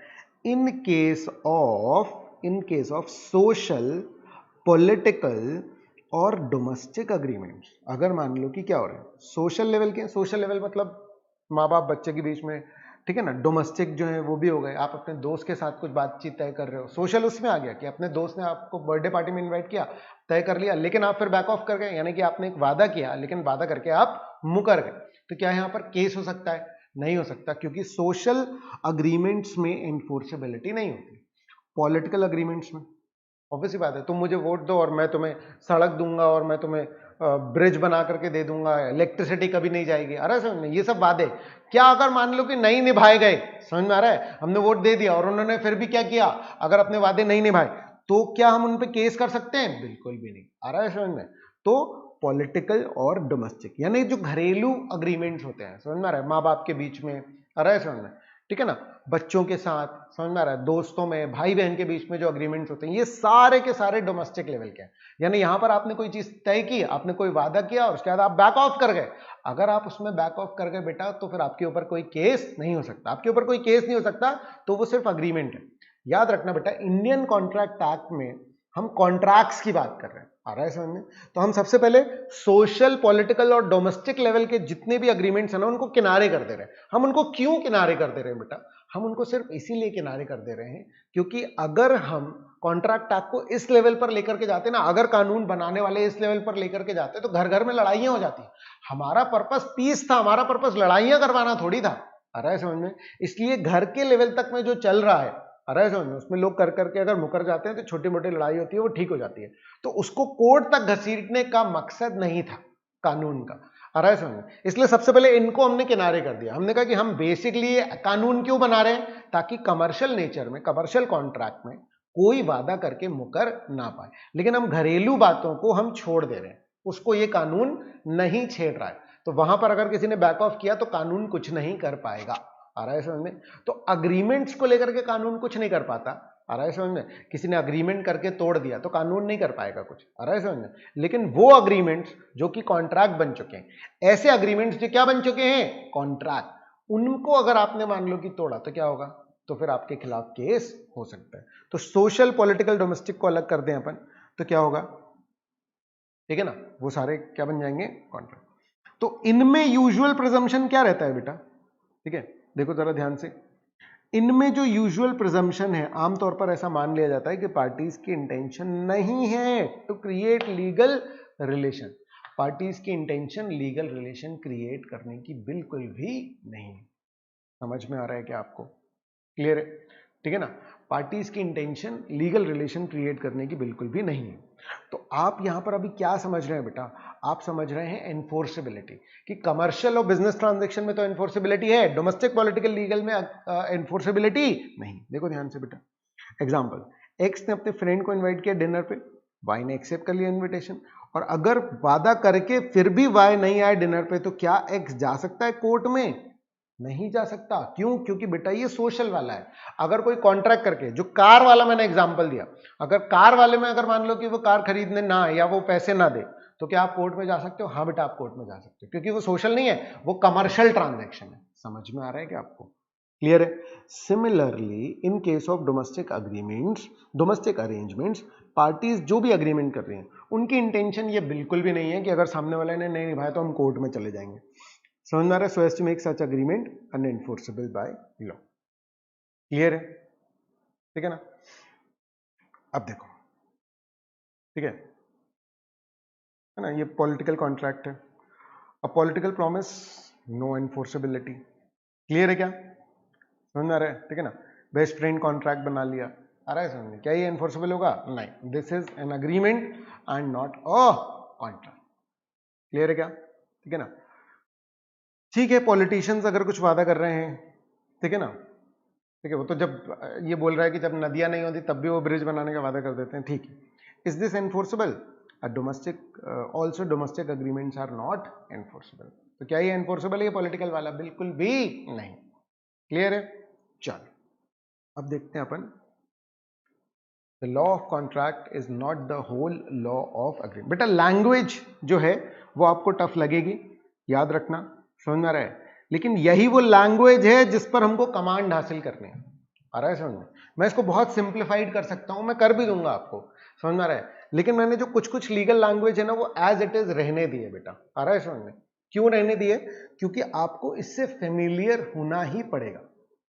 इन केस ऑफ सोशल, पॉलिटिकल और डोमेस्टिक अग्रीमेंट्स, अगर मान लो कि क्या हो रहा है, सोशल लेवल के, सोशल लेवल मतलब माँ बाप बच्चे के बीच में, ठीक है ना? डोमेस्टिक जो है वो भी हो गए, आप अपने दोस्त के साथ कुछ बातचीत तय कर रहे हो, सोशल उसमें आ गया कि अपने दोस्त ने आपको बर्थडे पार्टी में इनवाइट किया, तय कर लिया, लेकिन आप फिर बैक ऑफ कर गए, यानी कि आपने एक वादा किया लेकिन वादा करके आप मुकर गए, तो क्या यहाँ पर केस हो सकता है? नहीं हो सकता, क्योंकि सोशल अग्रीमेंट्स में एनफोर्सेबिलिटी नहीं होती। पॉलिटिकल अग्रीमेंट्स में ऑब्वियस ही बात है, तुम मुझे वोट दो और मैं तुम्हें सड़क दूंगा और मैं तुम्हें ब्रिज बना करके दे दूंगा, इलेक्ट्रिसिटी कभी नहीं जाएगी। अरे समझ में? ये सब वादे, क्या अगर मान लो कि नहीं निभाए गए, समझ में आ रहा है? हमने वोट दे दिया और उन्होंने फिर भी क्या किया, अगर अपने वादे नहीं निभाए, तो क्या हम उन पे केस कर सकते हैं? बिल्कुल भी नहीं। आ रहा है समझ में? तो पॉलिटिकल और डोमेस्टिक यानी जो घरेलू अग्रीमेंट्स होते हैं, समझ में आ रहा है? माँ बाप के बीच में, आ रहा है समझ में? ठीक है ना? बच्चों के साथ, समझ में आ रहा है? दोस्तों में, भाई बहन के बीच में जो अग्रीमेंट्स होते हैं, ये सारे के सारे डोमेस्टिक लेवल के हैं। यानी यहां पर आपने कोई चीज तय की, आपने कोई वादा किया और उसके बाद आप बैक ऑफ कर गए। अगर आप उसमें बैक ऑफ कर गए बेटा, तो फिर आपके ऊपर कोई केस नहीं हो सकता। आपके ऊपर कोई केस नहीं हो सकता, तो वो सिर्फ अग्रीमेंट है। याद रखना बेटा, इंडियन कॉन्ट्रैक्ट एक्ट में हम कॉन्ट्रैक्ट्स की बात कर रहे हैं। आ रहा है समझ में? तो हम सबसे पहले सोशल, पॉलिटिकल और डोमेस्टिक लेवल के जितने भी अग्रीमेंट्स हैं ना, उनको किनारे कर दे रहे हैं। हम उनको क्यों किनारे कर दे रहे हैं बेटा? हम उनको सिर्फ इसीलिए किनारे कर दे रहे हैं क्योंकि अगर हम कॉन्ट्रैक्ट एक्ट को इस लेवल पर लेकर के जाते ना, अगर कानून बनाने वाले इस लेवल पर लेकर के जाते, तो घर घर में लड़ाइयां हो जाती। हमारा पर्पस पीस था, हमारा पर्पस लड़ाइयां करवाना थोड़ी था। आ रहा है समझ में? इसलिए घर के लेवल तक में जो चल रहा है, आ रहा है समझ में, उसमें लोग कर करके अगर मुकर जाते हैं तो छोटी मोटी लड़ाई होती है, वो ठीक हो जाती है। तो उसको कोर्ट तक घसीटने का मकसद नहीं था कानून का। आ रहा है समझ में? इसलिए सबसे पहले इनको हमने किनारे कर दिया। हमने कहा कि हम बेसिकली कानून क्यों बना रहे हैं? ताकि कमर्शियल नेचर में, कमर्शियल कॉन्ट्रैक्ट में कोई वादा करके मुकर ना पाए। लेकिन हम घरेलू बातों को हम छोड़ दे रहे हैं, उसको ये कानून नहीं छेड़ रहा है। तो वहां पर अगर किसी ने बैक ऑफ किया तो कानून कुछ नहीं कर पाएगा। आ रहा है समझ में? तो अग्रीमेंट्स को लेकर के कानून कुछ नहीं कर पाता। आ रहा है समझ में? किसी ने अग्रीमेंट करके तोड़ दिया तो कानून नहीं कर पाएगा कुछ। आ रहा है समझ में? लेकिन वो अग्रीमेंट्स जो कि कॉन्ट्रैक्ट बन चुके हैं, ऐसे अग्रीमेंट्स जो क्या बन चुके हैं? कॉन्ट्रैक्ट, उनको अगर आपने मान लो कि तोड़ा तो क्या होगा? तो फिर आपके खिलाफ केस हो सकता है। तो सोशल, पॉलिटिकल, डोमेस्टिक को अलग कर दें अपन तो क्या होगा? ठीक है ना? वो सारे क्या बन जाएंगे? कॉन्ट्रैक्ट। तो इनमें यूजुअल प्रिजम्पशन क्या रहता है बेटा? ठीक है, देखो जरा ध्यान से। इनमें जो यूजुअल प्रिजम्पशन है, आमतौर पर ऐसा मान लिया जाता है कि पार्टीज की इंटेंशन नहीं है to create legal relation. Parties की इंटेंशन लीगल रिलेशन क्रिएट करने की बिल्कुल भी नहीं। समझ में आ रहा है क्या आपको? क्लियर है? ठीक है ना? पार्टीज की इंटेंशन लीगल रिलेशन क्रिएट करने की बिल्कुल भी नहीं है। तो आप यहां पर अभी क्या समझ रहे हैं बेटा, आप समझ रहे हैं एनफोर्सेबिलिटी, कि कमर्शियल और बिजनेस ट्रांजैक्शन में तो एनफोर्सेबिलिटी है, डोमेस्टिक पॉलिटिकल लीगल में एनफोर्सेबिलिटी नहीं। देखो ध्यान से बेटा, एग्जाम्पल, एक्स ने अपने फ्रेंड को इन्वाइट किया डिनर पे, वाई ने एक्सेप्ट कर लिया इन्विटेशन, और अगर वादा करके फिर भी वाई नहीं आए डिनर पे, तो क्या एक्स जा सकता है कोर्ट में? नहीं जा सकता। क्यों? क्योंकि बेटा ये सोशल वाला है। अगर कोई कॉन्ट्रैक्ट करके, जो कार वाला मैंने एग्जांपल दिया, अगर कार वाले में अगर मान लो कि वो कार खरीदने ना आए या वो पैसे ना दे, तो क्या आप कोर्ट में जा सकते हो? हाँ बेटा, आप कोर्ट में जा सकते हो, क्योंकि वो सोशल नहीं है, वो कमर्शियल ट्रांजैक्शन है। समझ में आ रहा है क्या आपको? क्लियर है? Similarly in case of domestic agreements, domestic arrangements, parties जो भी अग्रीमेंट कर रही हैं, उनकी इंटेंशन ये बिल्कुल भी नहीं है कि अगर सामने वाले ने नहीं निभाया तो हम कोर्ट में चले जाएंगे। समझ में आ रहा है? So as to make such agreement unenforceable by law. Clear है? ठीक है ना? अब देखो, ठीक है ना, ये पॉलिटिकल कॉन्ट्रैक्ट है। अब political promise, no enforceability. Clear है क्या? समझ में आ रहा है? ठीक है ना? बेस्ट फ्रेंड कॉन्ट्रैक्ट बना लिया, आ रहा है समझ में? क्या ये एनफोर्सेबल होगा? नहीं, this is an agreement and not a contract. Clear है क्या? ठीक है ना? ठीक है, पॉलिटिशियंस अगर कुछ वादा कर रहे हैं, ठीक है ना, ठीक है, वो तो जब ये बोल रहा है कि जब नदियां नहीं होती तब भी वो ब्रिज बनाने का वादा कर देते हैं, ठीक है। Is this enforceable? Domestic also domestic agreements are not enforceable. तो क्या ये एनफोर्सेबल है ये पॉलिटिकल वाला? बिल्कुल भी नहीं। क्लियर है? चलो अब देखते हैं अपन, the law of contract is not the whole law of agreement. बेटा लैंग्वेज जो है वो आपको टफ लगेगी, याद रखना, समझ में आ रहा है? लेकिन यही वो लैंग्वेज है जिस पर हमको कमांड हासिल करनी है। आ रहा है समझ में? मैं इसको बहुत सिंप्लीफाइड कर सकता हूं, मैं कर भी दूंगा आपको, समझ में आ रहा है? लेकिन मैंने जो कुछ कुछ लीगल लैंग्वेज है ना, वो एज इट इज रहने दिए बेटा। आ रहा है समझ में? क्यों रहने दिए? क्योंकि आपको इससे फेमिलियर होना ही पड़ेगा।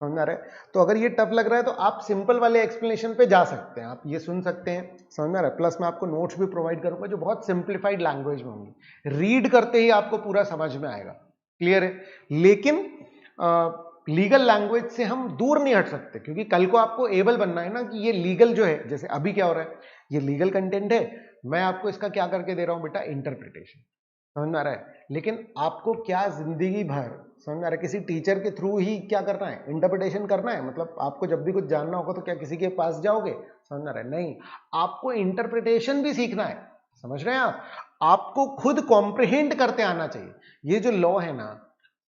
समझ में आ रहा है? तो अगर ये टफ लग रहा है तो आप सिंपल वाले एक्सप्लेनेशन पे जा सकते हैं, आप ये सुन सकते हैं, समझ में आ रहा है? प्लस मैं आपको नोट्स भी प्रोवाइड करूंगा जो बहुत सिंप्लीफाइड लैंग्वेज में होंगी, रीड करते ही आपको पूरा समझ में आएगा। क्लियर है? लेकिन लीगल लैंग्वेज से हम दूर नहीं हट सकते, क्योंकि कल को आपको एबल बनना है ना कि ये लीगल जो है, जैसे अभी क्या हो रहा है, ये लीगल कंटेंट है, मैं आपको इसका क्या करके दे रहा हूं बेटा? इंटरप्रिटेशन। समझ में आ रहा है? लेकिन आपको क्या जिंदगी भर, समझ में आ रहा है, किसी टीचर के थ्रू ही क्या करना है? इंटरप्रिटेशन करना है। मतलब आपको जब भी कुछ जानना होगा तो क्या किसी के पास जाओगे? समझ में आ रहा है? नहीं, आपको इंटरप्रिटेशन भी सीखना है। समझ रहे हैं आप? आपको खुद कॉम्प्रिहेंड करते आना चाहिए। ये जो लॉ है ना,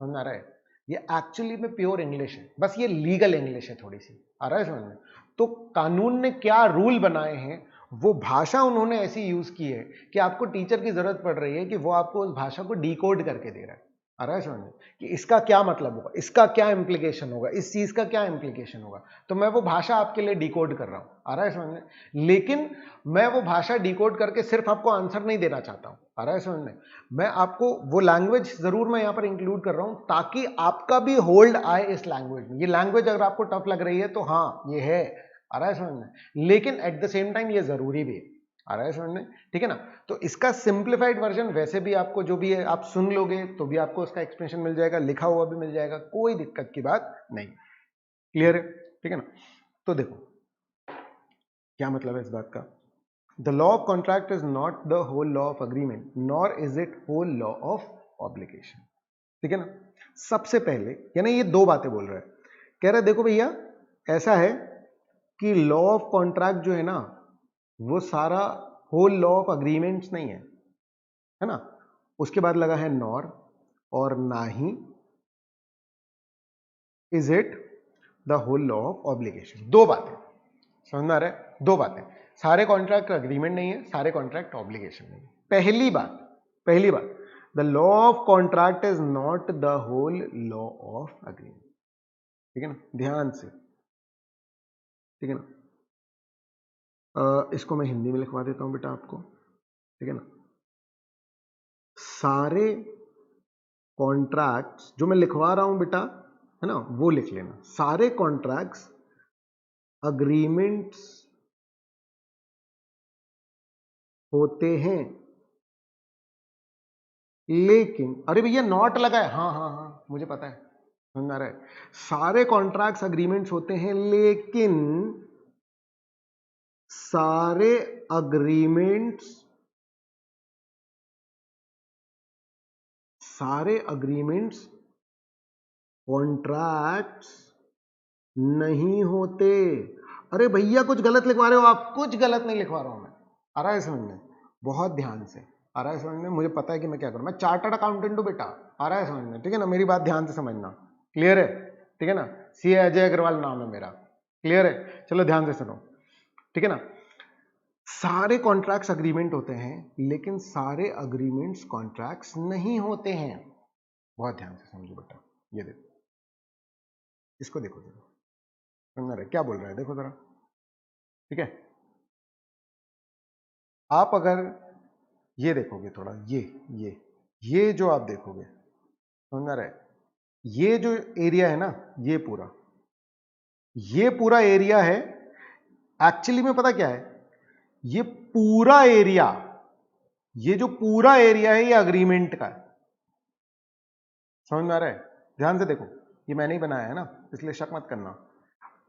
समझ में आ रहा है, ये एक्चुअली में प्योर इंग्लिश है, बस ये लीगल इंग्लिश है थोड़ी सी। आ रहा है समझ में? तो कानून ने क्या रूल बनाए हैं, वो भाषा उन्होंने ऐसी यूज की है कि आपको टीचर की जरूरत पड़ रही है कि वो आपको उस भाषा को डिकोड करके दे रहा है। आ रहा है समझ में? कि इसका क्या मतलब होगा, इसका क्या इंप्लीकेशन होगा, इस चीज का क्या इंप्लीकेशन होगा, तो मैं वो भाषा आपके लिए डिकोड कर रहा हूं। आ रहा है समझ में? लेकिन मैं वो भाषा डिकोड करके सिर्फ आपको आंसर नहीं देना चाहता हूं। आ रहा है समझ में? मैं आपको वो लैंग्वेज जरूर मैं यहां पर इंक्लूड कर रहा हूं ताकि आपका भी होल्ड आए इस लैंग्वेज में। ये लैंग्वेज अगर आपको टफ लग रही है तो हाँ ये है, आ रहा है समझ में, लेकिन एट द सेम टाइम ये जरूरी भी है। आ रहा है समझ में? ठीक है ना? तो इसका सिंप्लीफाइड वर्जन वैसे भी आपको जो भी है आप सुन लोगे तो भी आपको उसका एक्सप्लेनेशन मिल जाएगा, लिखा हुआ भी मिल जाएगा, कोई दिक्कत की बात नहीं। क्लियर है? ठीक है ना? तो देखो क्या मतलब है इस बात का, the law of contract is not the whole law of agreement nor is it whole law of obligation. ठीक है ना? सबसे पहले यानी ये दो बातें बोल रहा है, कह रहा है देखो भैया ऐसा है कि लॉ ऑफ कॉन्ट्रैक्ट जो है ना वो सारा होल लॉ ऑफ अग्रीमेंट्स नहीं है ना? उसके बाद लगा है नॉर, और ना ही is it the whole law of obligation. दो बातें, समझ में आ रहा है? दो बातें, सारे कॉन्ट्रैक्ट अग्रीमेंट नहीं है, सारे कॉन्ट्रैक्ट ऑब्लिगेशन नहीं है। पहली बात, the law of contract is not the whole law of agreement. ठीक है ना? ध्यान से, ठीक है ना? इसको मैं हिंदी में लिखवा देता हूं बेटा आपको, ठीक है ना? सारे कॉन्ट्रैक्ट्स जो मैं लिखवा रहा हूं बेटा, है ना, वो लिख लेना, सारे कॉन्ट्रैक्ट्स अग्रीमेंट्स होते हैं, लेकिन अरे भैया नॉट लगा है, हाँ हाँ हाँ मुझे पता है, समझ आ रहा है? सारे कॉन्ट्रैक्ट्स अग्रीमेंट्स होते हैं लेकिन सारे अग्रीमेंट्स कॉन्ट्रैक्ट्स नहीं होते। अरे भैया कुछ गलत लिखवा रहे हो आप। कुछ गलत नहीं लिखवा रहा हूं मैं। आ रहा है समझ में? बहुत ध्यान से आ रहा है समझ में? मुझे पता है कि मैं क्या करूं। मैं चार्टर्ड अकाउंटेंट हूं बेटा। आ रहा है समझ में? ठीक है ना? मेरी बात ध्यान से समझना। क्लियर है? ठीक है ना? सी अजय अग्रवाल नाम है मेरा। क्लियर है? चलो ध्यान से सुनो। ठीक है ना? सारे कॉन्ट्रैक्ट्स अग्रीमेंट होते हैं, लेकिन सारे अग्रीमेंट्स कॉन्ट्रैक्ट्स नहीं होते हैं। बहुत ध्यान से समझो बेटा। ये देखो, इसको देखो जरा, समझ रहे क्या बोल रहा है? देखो जरा। ठीक है? आप अगर ये देखोगे थोड़ा, ये जो आप देखोगे, समझ रहे, ये जो एरिया है ना, ये पूरा एरिया है। एक्चुअली में पता क्या है? ये पूरा एरिया, ये जो पूरा एरिया है, ये अग्रीमेंट का है। समझ में आ रहा है? ध्यान से देखो, ये मैंने ही बनाया है ना, इसलिए शक मत करना।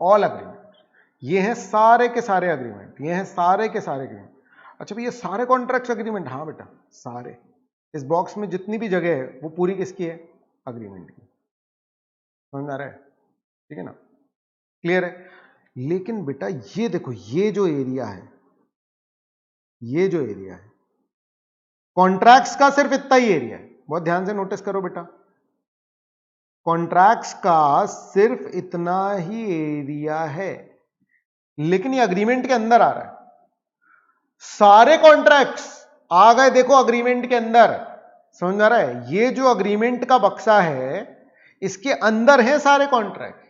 ऑल अग्रीमेंट, ये हैं सारे के सारे अग्रीमेंट, ये हैं सारे के सारे अग्रीमेंट। अच्छा भैया सारे कॉन्ट्रैक्ट्स अग्रीमेंट? हाँ बेटा सारे। इस बॉक्स में जितनी भी जगह है वो पूरी किसकी है? अग्रीमेंट की। समझ में आ रहा है? ठीक है ना? क्लियर है? लेकिन बेटा ये देखो, ये जो एरिया है, ये जो एरिया है, कॉन्ट्रैक्ट्स का सिर्फ इतना ही एरिया है। बहुत ध्यान से नोटिस करो बेटा, कॉन्ट्रैक्ट्स का सिर्फ इतना ही एरिया है, लेकिन ये अग्रीमेंट के अंदर आ रहा है। सारे कॉन्ट्रैक्ट्स आ गए देखो अग्रीमेंट के अंदर। समझ आ रहा है? ये जो अग्रीमेंट का बक्सा है, इसके अंदर है सारे कॉन्ट्रैक्ट।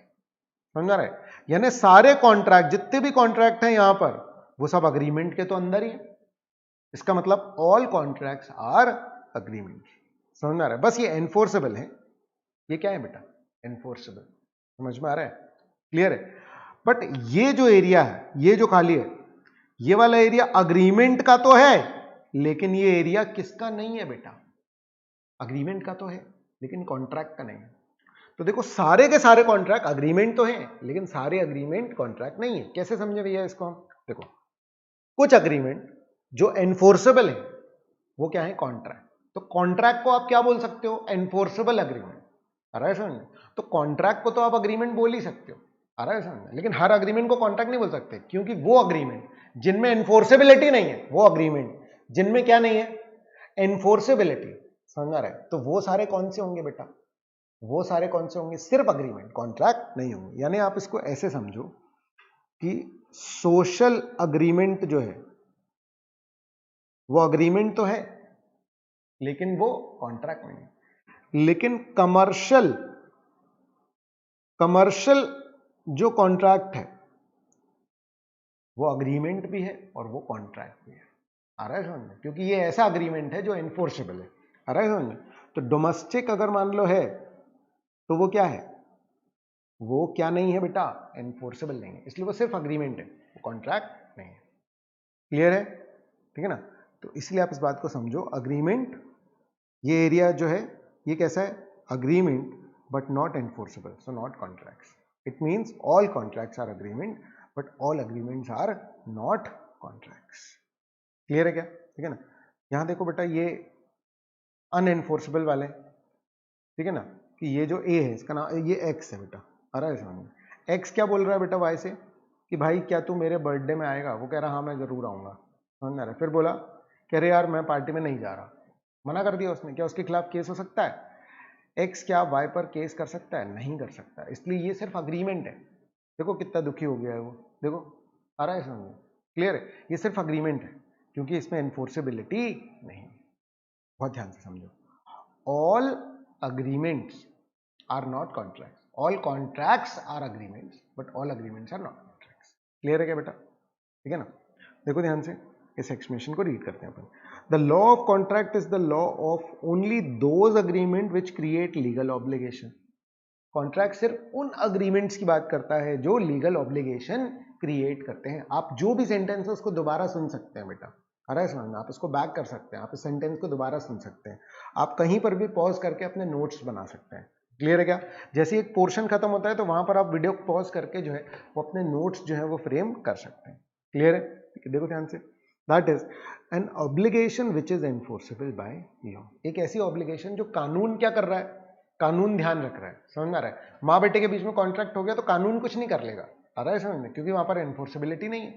समझ आ रहा है? यानी सारे कॉन्ट्रैक्ट, जितने भी कॉन्ट्रैक्ट हैं यहां पर, वो सब अग्रीमेंट के तो अंदर ही है। इसका मतलब ऑल कॉन्ट्रैक्ट्स आर अग्रीमेंट। समझ में आ रहा है? बस ये एनफोर्सेबल है। ये क्या है बेटा? एनफोर्सेबल। समझ में आ रहा है? क्लियर है? बट ये जो एरिया है, ये जो खाली है, ये वाला एरिया अग्रीमेंट का तो है, लेकिन ये एरिया किसका नहीं है बेटा? अग्रीमेंट का तो है, लेकिन कॉन्ट्रैक्ट का नहीं है। तो देखो सारे के सारे कॉन्ट्रैक्ट अग्रीमेंट तो हैं, लेकिन सारे अग्रीमेंट कॉन्ट्रैक्ट नहीं है। कैसे समझे भैया इसको हम? देखो, कुछ अग्रीमेंट जो एनफोर्सेबल है वो क्या है? कॉन्ट्रैक्ट। तो कॉन्ट्रैक्ट को आप क्या बोल सकते हो? Enforceable agreement. आ रहा है समझ में? तो कॉन्ट्रैक्ट को तो आप अग्रीमेंट बोल ही सकते हो। आ रहा है समझ में? लेकिन हर अग्रीमेंट को कॉन्ट्रैक्ट नहीं बोल सकते, क्योंकि वो अग्रीमेंट जिनमें एनफोर्सेबिलिटी नहीं है, वो अग्रीमेंट जिनमें क्या नहीं है? एनफोर्सेबिलिटी। समझ आ रहा है? तो वो सारे कौन से होंगे बेटा? वो सारे कौन से होंगे? सिर्फ अग्रीमेंट, कॉन्ट्रैक्ट नहीं होंगे। यानी आप इसको ऐसे समझो कि सोशल अग्रीमेंट जो है वो अग्रीमेंट तो है, लेकिन वो कॉन्ट्रैक्ट नहीं है। लेकिन कमर्शियल जो कॉन्ट्रैक्ट है वो अग्रीमेंट भी है और वो कॉन्ट्रैक्ट भी है। आ रहा है समझ में? क्योंकि ये ऐसा अग्रीमेंट है जो एनफोर्सेबल है। आ रहा है समझ में? तो डोमेस्टिक अगर मान लो है तो वो क्या है? वो क्या नहीं है बेटा? एनफोर्सेबल नहीं है, इसलिए वो सिर्फ अग्रीमेंट है, वो कॉन्ट्रैक्ट नहीं है। क्लियर है? ठीक है ना? तो इसलिए आप इस बात को समझो, अग्रीमेंट, ये एरिया जो है ये कैसा है? Agreement but not enforceable, so not contracts. It means all contracts are agreement but all agreements are not contracts. Clear है क्या? ठीक है ना? यहां देखो बेटा, ये अनएनफोर्सेबल वाले, ठीक है ना, कि ये जो ए है इसका नाम, ये एक्स है बेटा। आ रहा है समझ में? एक्स क्या बोल रहा है बेटा वाई से कि भाई क्या तू मेरे बर्थडे में आएगा? वो कह रहा हाँ मैं जरूर आऊंगा। समझ आ रहा है? फिर बोला कह रहे यार मैं पार्टी में नहीं जा रहा, मना कर दिया उसने। क्या उसके खिलाफ केस हो सकता है? एक्स क्या वाई पर केस कर सकता है? नहीं कर सकता। इसलिए ये सिर्फ अग्रीमेंट है। देखो कितना दुखी हो गया है वो, देखो। आ रहा है समझ में? क्लियर है? ये सिर्फ अग्रीमेंट है, क्योंकि इसमें एनफोर्सेबिलिटी नहीं। बहुत ध्यान से समझो, all agreements are not contracts, all contracts are agreements but all agreements are not contracts. Clear है क्या बेटा? ठीक है ना? देखो ध्यान से, इस एक्सप्लेनेशन को रीड करते हैं अपन। The law of contract is the law of only those agreement which create legal obligation. Contract सिर्फ उन अग्रीमेंट्स की बात करता है जो लीगल ऑब्लिगेशन क्रिएट करते हैं। आप जो भी सेंटेंस है उसको दोबारा सुन सकते हैं बेटा। आ रहा है समझ में? आप इसको बैक कर सकते हैं, आप इस सेंटेंस को दोबारा सुन सकते हैं, आप कहीं पर भी पॉज करके अपने नोट्स बना सकते हैं। क्लियर है क्या? जैसे एक पोर्शन खत्म होता है तो वहां पर आप वीडियो को पॉज करके जो है वो अपने नोट्स जो है वो फ्रेम कर सकते हैं। क्लियर है? देखो ध्यान से, that is an obligation which is enforceable by law. एक ऐसी ऑब्लिगेशन जो कानून क्या कर रहा है, कानून ध्यान रख रहा है, समझ में आ रहा है। माँ बेटे के बीच में कॉन्ट्रैक्ट हो गया तो कानून कुछ नहीं कर लेगा, आ रहा है समझ में, क्योंकि वहां पर एनफोर्सेबिलिटी नहीं है,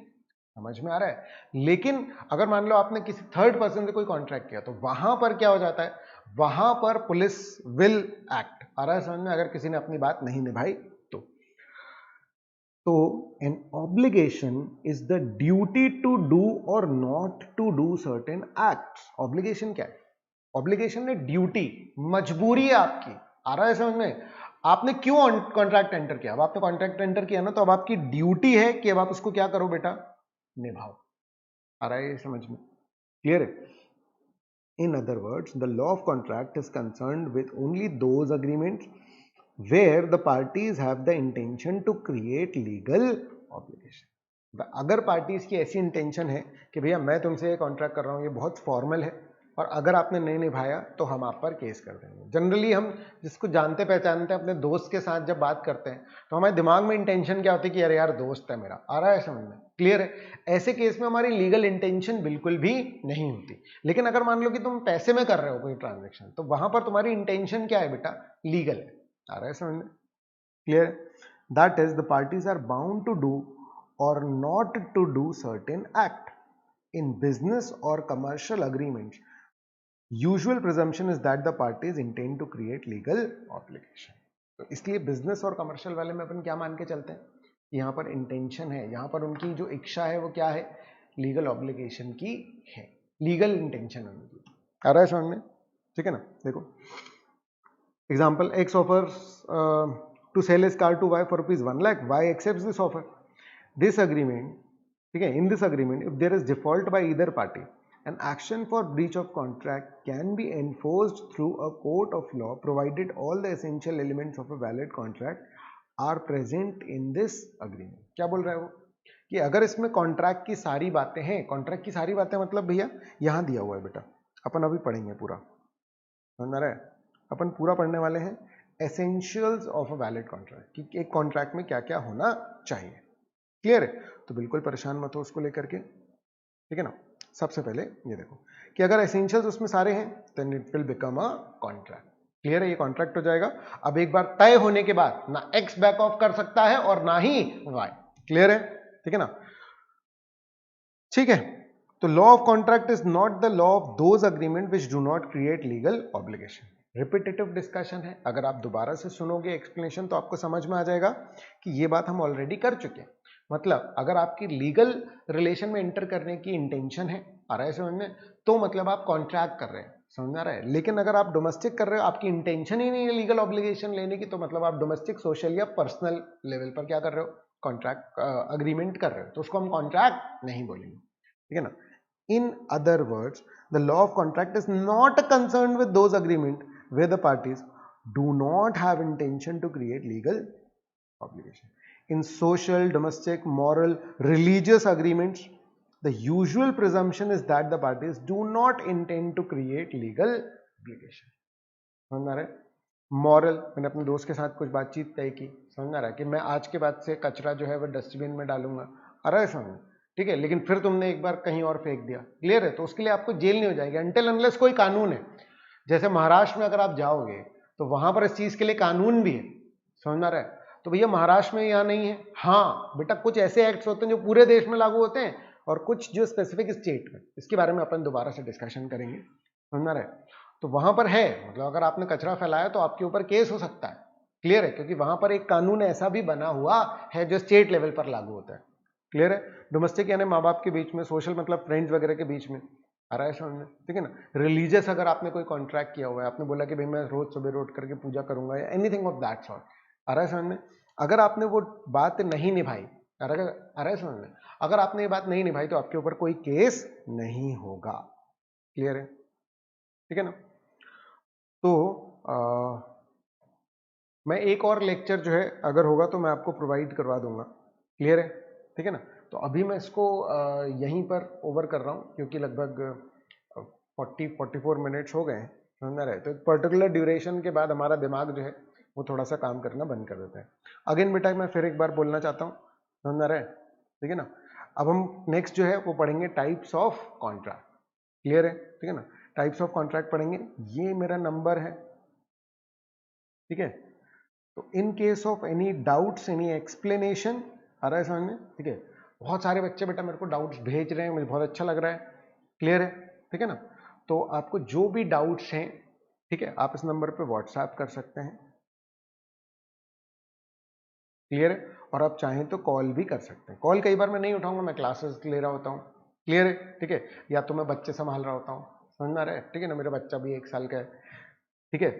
समझ में आ रहा है। लेकिन अगर मान लो आपने किसी थर्ड पर्सन से कोई कॉन्ट्रैक्ट किया तो वहां पर क्या हो जाता है, वहां पर पुलिस विल एक्ट, आ रहा है समझ में, अगर किसी ने अपनी बात नहीं निभाई तो an obligation is the duty to do और not to do certain acts. Obligation क्या है, ऑब्लिगेशन ने ड्यूटी, मजबूरी है आपकी, आ रहा है समझ में। आपने क्यों कॉन्ट्रैक्ट एंटर किया, अब आपने कॉन्ट्रैक्ट एंटर किया ना, तो अब आपकी ड्यूटी है कि अब आप उसको क्या करो बेटा, निभाओ, आ रहा है ये समझ में, क्लियर है। In other words, the law of contract is concerned with only those agreements where the parties have the intention to create legal obligation। अगर पार्टीज की ऐसी इंटेंशन है कि भैया मैं तुमसे ये कॉन्ट्रैक्ट कर रहा हूँ, ये बहुत फॉर्मल है, और अगर आपने नहीं निभाया तो हम आप पर केस कर देंगे। जनरली हम जिसको जानते पहचानते हैं, अपने दोस्त के साथ जब बात करते हैं तो हमारे दिमाग में इंटेंशन क्या होती है कि अरे यार दोस्त है मेरा, आ रहा है समझ में, क्लियर है। ऐसे केस में हमारी लीगल इंटेंशन बिल्कुल भी नहीं होती। लेकिन अगर मान लो कि तुम पैसे में कर रहे हो कोई ट्रांजेक्शन, तो वहां पर तुम्हारी इंटेंशन क्या है बेटा, लीगल है, आ रहा है समझ में, clear. That is the parties are bound to do और not to do certain act in business और commercial agreements. Usual presumption is that the parties intend to create legal obligation. तो इसलिए बिजनेस और कमर्शियल वाले में अपन क्या मान के चलते हैं, यहां पर इंटेंशन है, यहां पर उनकी जो इच्छा है वो क्या है, लीगल ऑब्लिगेशन की है, लीगल इंटेंशन है उनकी, आ रहा है समझ में, ठीक है ना। देखो example, X offers to sell his car to Y for rupees 1 lakh. Y accepts this offer. This agreement, okay, in this agreement, if there is default by either party, an action for breach of contract can be enforced through a court of law, provided all the essential elements of a valid contract are present in this agreement। क्या बोल रहा है वो, कि अगर इसमें contract की सारी बातें हैं, कॉन्ट्रैक्ट की सारी बातें मतलब भैया यहां दिया हुआ है बेटा, अपन अभी पढ़ेंगे पूरा, समझ में आ रहा है, अपन पूरा पढ़ने वाले हैं essentials of a valid contract, कि एक कॉन्ट्रैक्ट में क्या क्या होना चाहिए, क्लियर है। तो बिल्कुल परेशान मत हो उसको लेकर के, ठीक है ना। सबसे पहले ये देखो कि अगर एसेंशियल्स उसमें सारे हैं then it will become a contract, clear है, ये कॉन्ट्रैक्ट हो जाएगा। अब एक बार तय होने के बाद ना एक्स बैक ऑफ कर सकता है और ना ही वाई, क्लियर है, ठीक है ना, ठीक है। तो law of contract is not the law of those agreement which do not create legal obligation. Repetitive discussion है, अगर आप दोबारा से सुनोगे एक्सप्लेनेशन तो आपको समझ में आ जाएगा कि ये बात हम ऑलरेडी कर चुके हैं। मतलब अगर आपकी लीगल रिलेशन में एंटर करने की इंटेंशन है, आ रहा है समझ में, तो मतलब आप कॉन्ट्रैक्ट कर रहे हैं, समझ आ रहा है। लेकिन अगर आप डोमेस्टिक कर रहे हो, आपकी इंटेंशन ही नहीं है लीगल ऑब्लिगेशन लेने की, तो मतलब आप डोमेस्टिक, सोशल या पर्सनल लेवल पर क्या कर रहे हो, कॉन्ट्रैक्ट अग्रीमेंट कर रहे हो, तो उसको हम कॉन्ट्रैक्ट नहीं बोलेंगे, ठीक है ना। In other words, the law of contract is not concerned with those agreements where the parties do not have intention to create legal obligation. In social, domestic, moral, religious agreements, the usual presumption is that the parties do not intend to create legal obligation. समझ में आ रहा है। Moral, मैंने अपने दोस्त के साथ कुछ बातचीत तय की, समझ में आ रहा है कि मैं आज के बाद से कचरा जो है वो डस्टबिन में डालूंगा, आ रहा है समझ में, ठीक है, लेकिन फिर तुमने एक बार कहीं और फेंक दिया, क्लियर है, तो उसके लिए आपको जेल नहीं हो जाएगी अनटिल अनलेस कोई कानून है। जैसे महाराष्ट्र में अगर आप जाओगे तो वहां पर इस चीज के लिए कानून भी है, समझ में आ रहा है। तो भैया महाराष्ट्र में यहाँ नहीं है, हाँ बेटा कुछ ऐसे एक्ट्स होते हैं जो पूरे देश में लागू होते हैं और कुछ जो स्पेसिफिक स्टेट में, इसके बारे में अपन दोबारा से डिस्कशन करेंगे, समझ में आ रहा है। तो वहां पर है, मतलब अगर आपने कचरा फैलाया तो आपके ऊपर केस हो सकता है, क्लियर है, क्योंकि वहां पर एक कानून ऐसा भी बना हुआ है जो स्टेट लेवल पर लागू होता है, क्लियर है। डोमेस्टिक यानी माँ बाप के बीच में, सोशल मतलब फ्रेंड्स वगैरह के बीच में, आ रहा है समझ में, ठीक है ना। रिलीजियस अगर आपने कोई कॉन्ट्रैक्ट किया हुआ है, आपने बोला कि भाई मैं रोज सुबह उठ करके पूजा करूंगा या एनीथिंग ऑफ दैट सॉर्ट, आ रहा है समझ में, अगर आपने वो बात नहीं निभाई, आ रहा है समझ में, अगर आपने ये बात नहीं निभाई तो आपके ऊपर कोई केस नहीं होगा, क्लियर है, ठीक है ना। तो मैं एक और लेक्चर जो है अगर होगा तो मैं आपको प्रोवाइड करवा दूंगा, क्लियर है, ठीक है ना। तो अभी मैं इसको यहीं पर ओवर कर रहा हूँ क्योंकि लगभग 40-44 मिनट्स हो गए हैं, समझ में आ रहा है। तो एक पर्टिकुलर ड्यूरेशन के बाद हमारा दिमाग जो है वो थोड़ा सा काम करना बंद कर देता है। अगेन बेटा मैं फिर एक बार बोलना चाहता हूँ, समझ में आ रहा है, ठीक है ना। अब हम नेक्स्ट जो है वो पढ़ेंगे टाइप्स ऑफ कॉन्ट्रैक्ट। क्लियर है? ठीक है ना, टाइप्स ऑफ कॉन्ट्रैक्ट पढ़ेंगे। ये मेरा नंबर है, ठीक है। तो in case of any doubts, any explanation, आ रहा है समझ में? ठीक है। बहुत सारे बच्चे बेटा मेरे को डाउट्स भेज रहे हैं, मुझे बहुत अच्छा लग रहा है। क्लियर है? ठीक है ना। तो आपको जो भी डाउट्स हैं, ठीक है, आप इस नंबर पे व्हाट्सएप कर सकते हैं। क्लियर है? और आप चाहें तो कॉल भी कर सकते हैं। कॉल कई बार मैं नहीं उठाऊंगा, मैं क्लासेस ले रहा होता हूँ। क्लियर है? ठीक है। या तो मैं बच्चे संभाल रहा होता हूँ, समझ में आ रहा है? ठीक है ना, मेरा बच्चा भी 1 साल का है, ठीक है,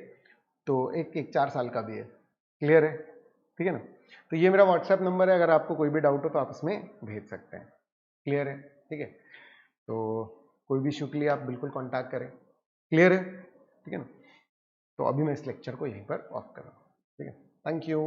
तो एक 4 साल का भी है। क्लियर है? ठीक है ना। तो ये मेरा व्हाट्सएप नंबर है, अगर आपको कोई भी डाउट हो तो आप इसमें भेज सकते हैं। क्लियर है? ठीक है। तो कोई भी इशू के लिए आप बिल्कुल कांटेक्ट करें। क्लियर है? ठीक है ना। तो अभी मैं इस लेक्चर को यहीं पर ऑफ कर रहा हूँ। ठीक है, थैंक यू।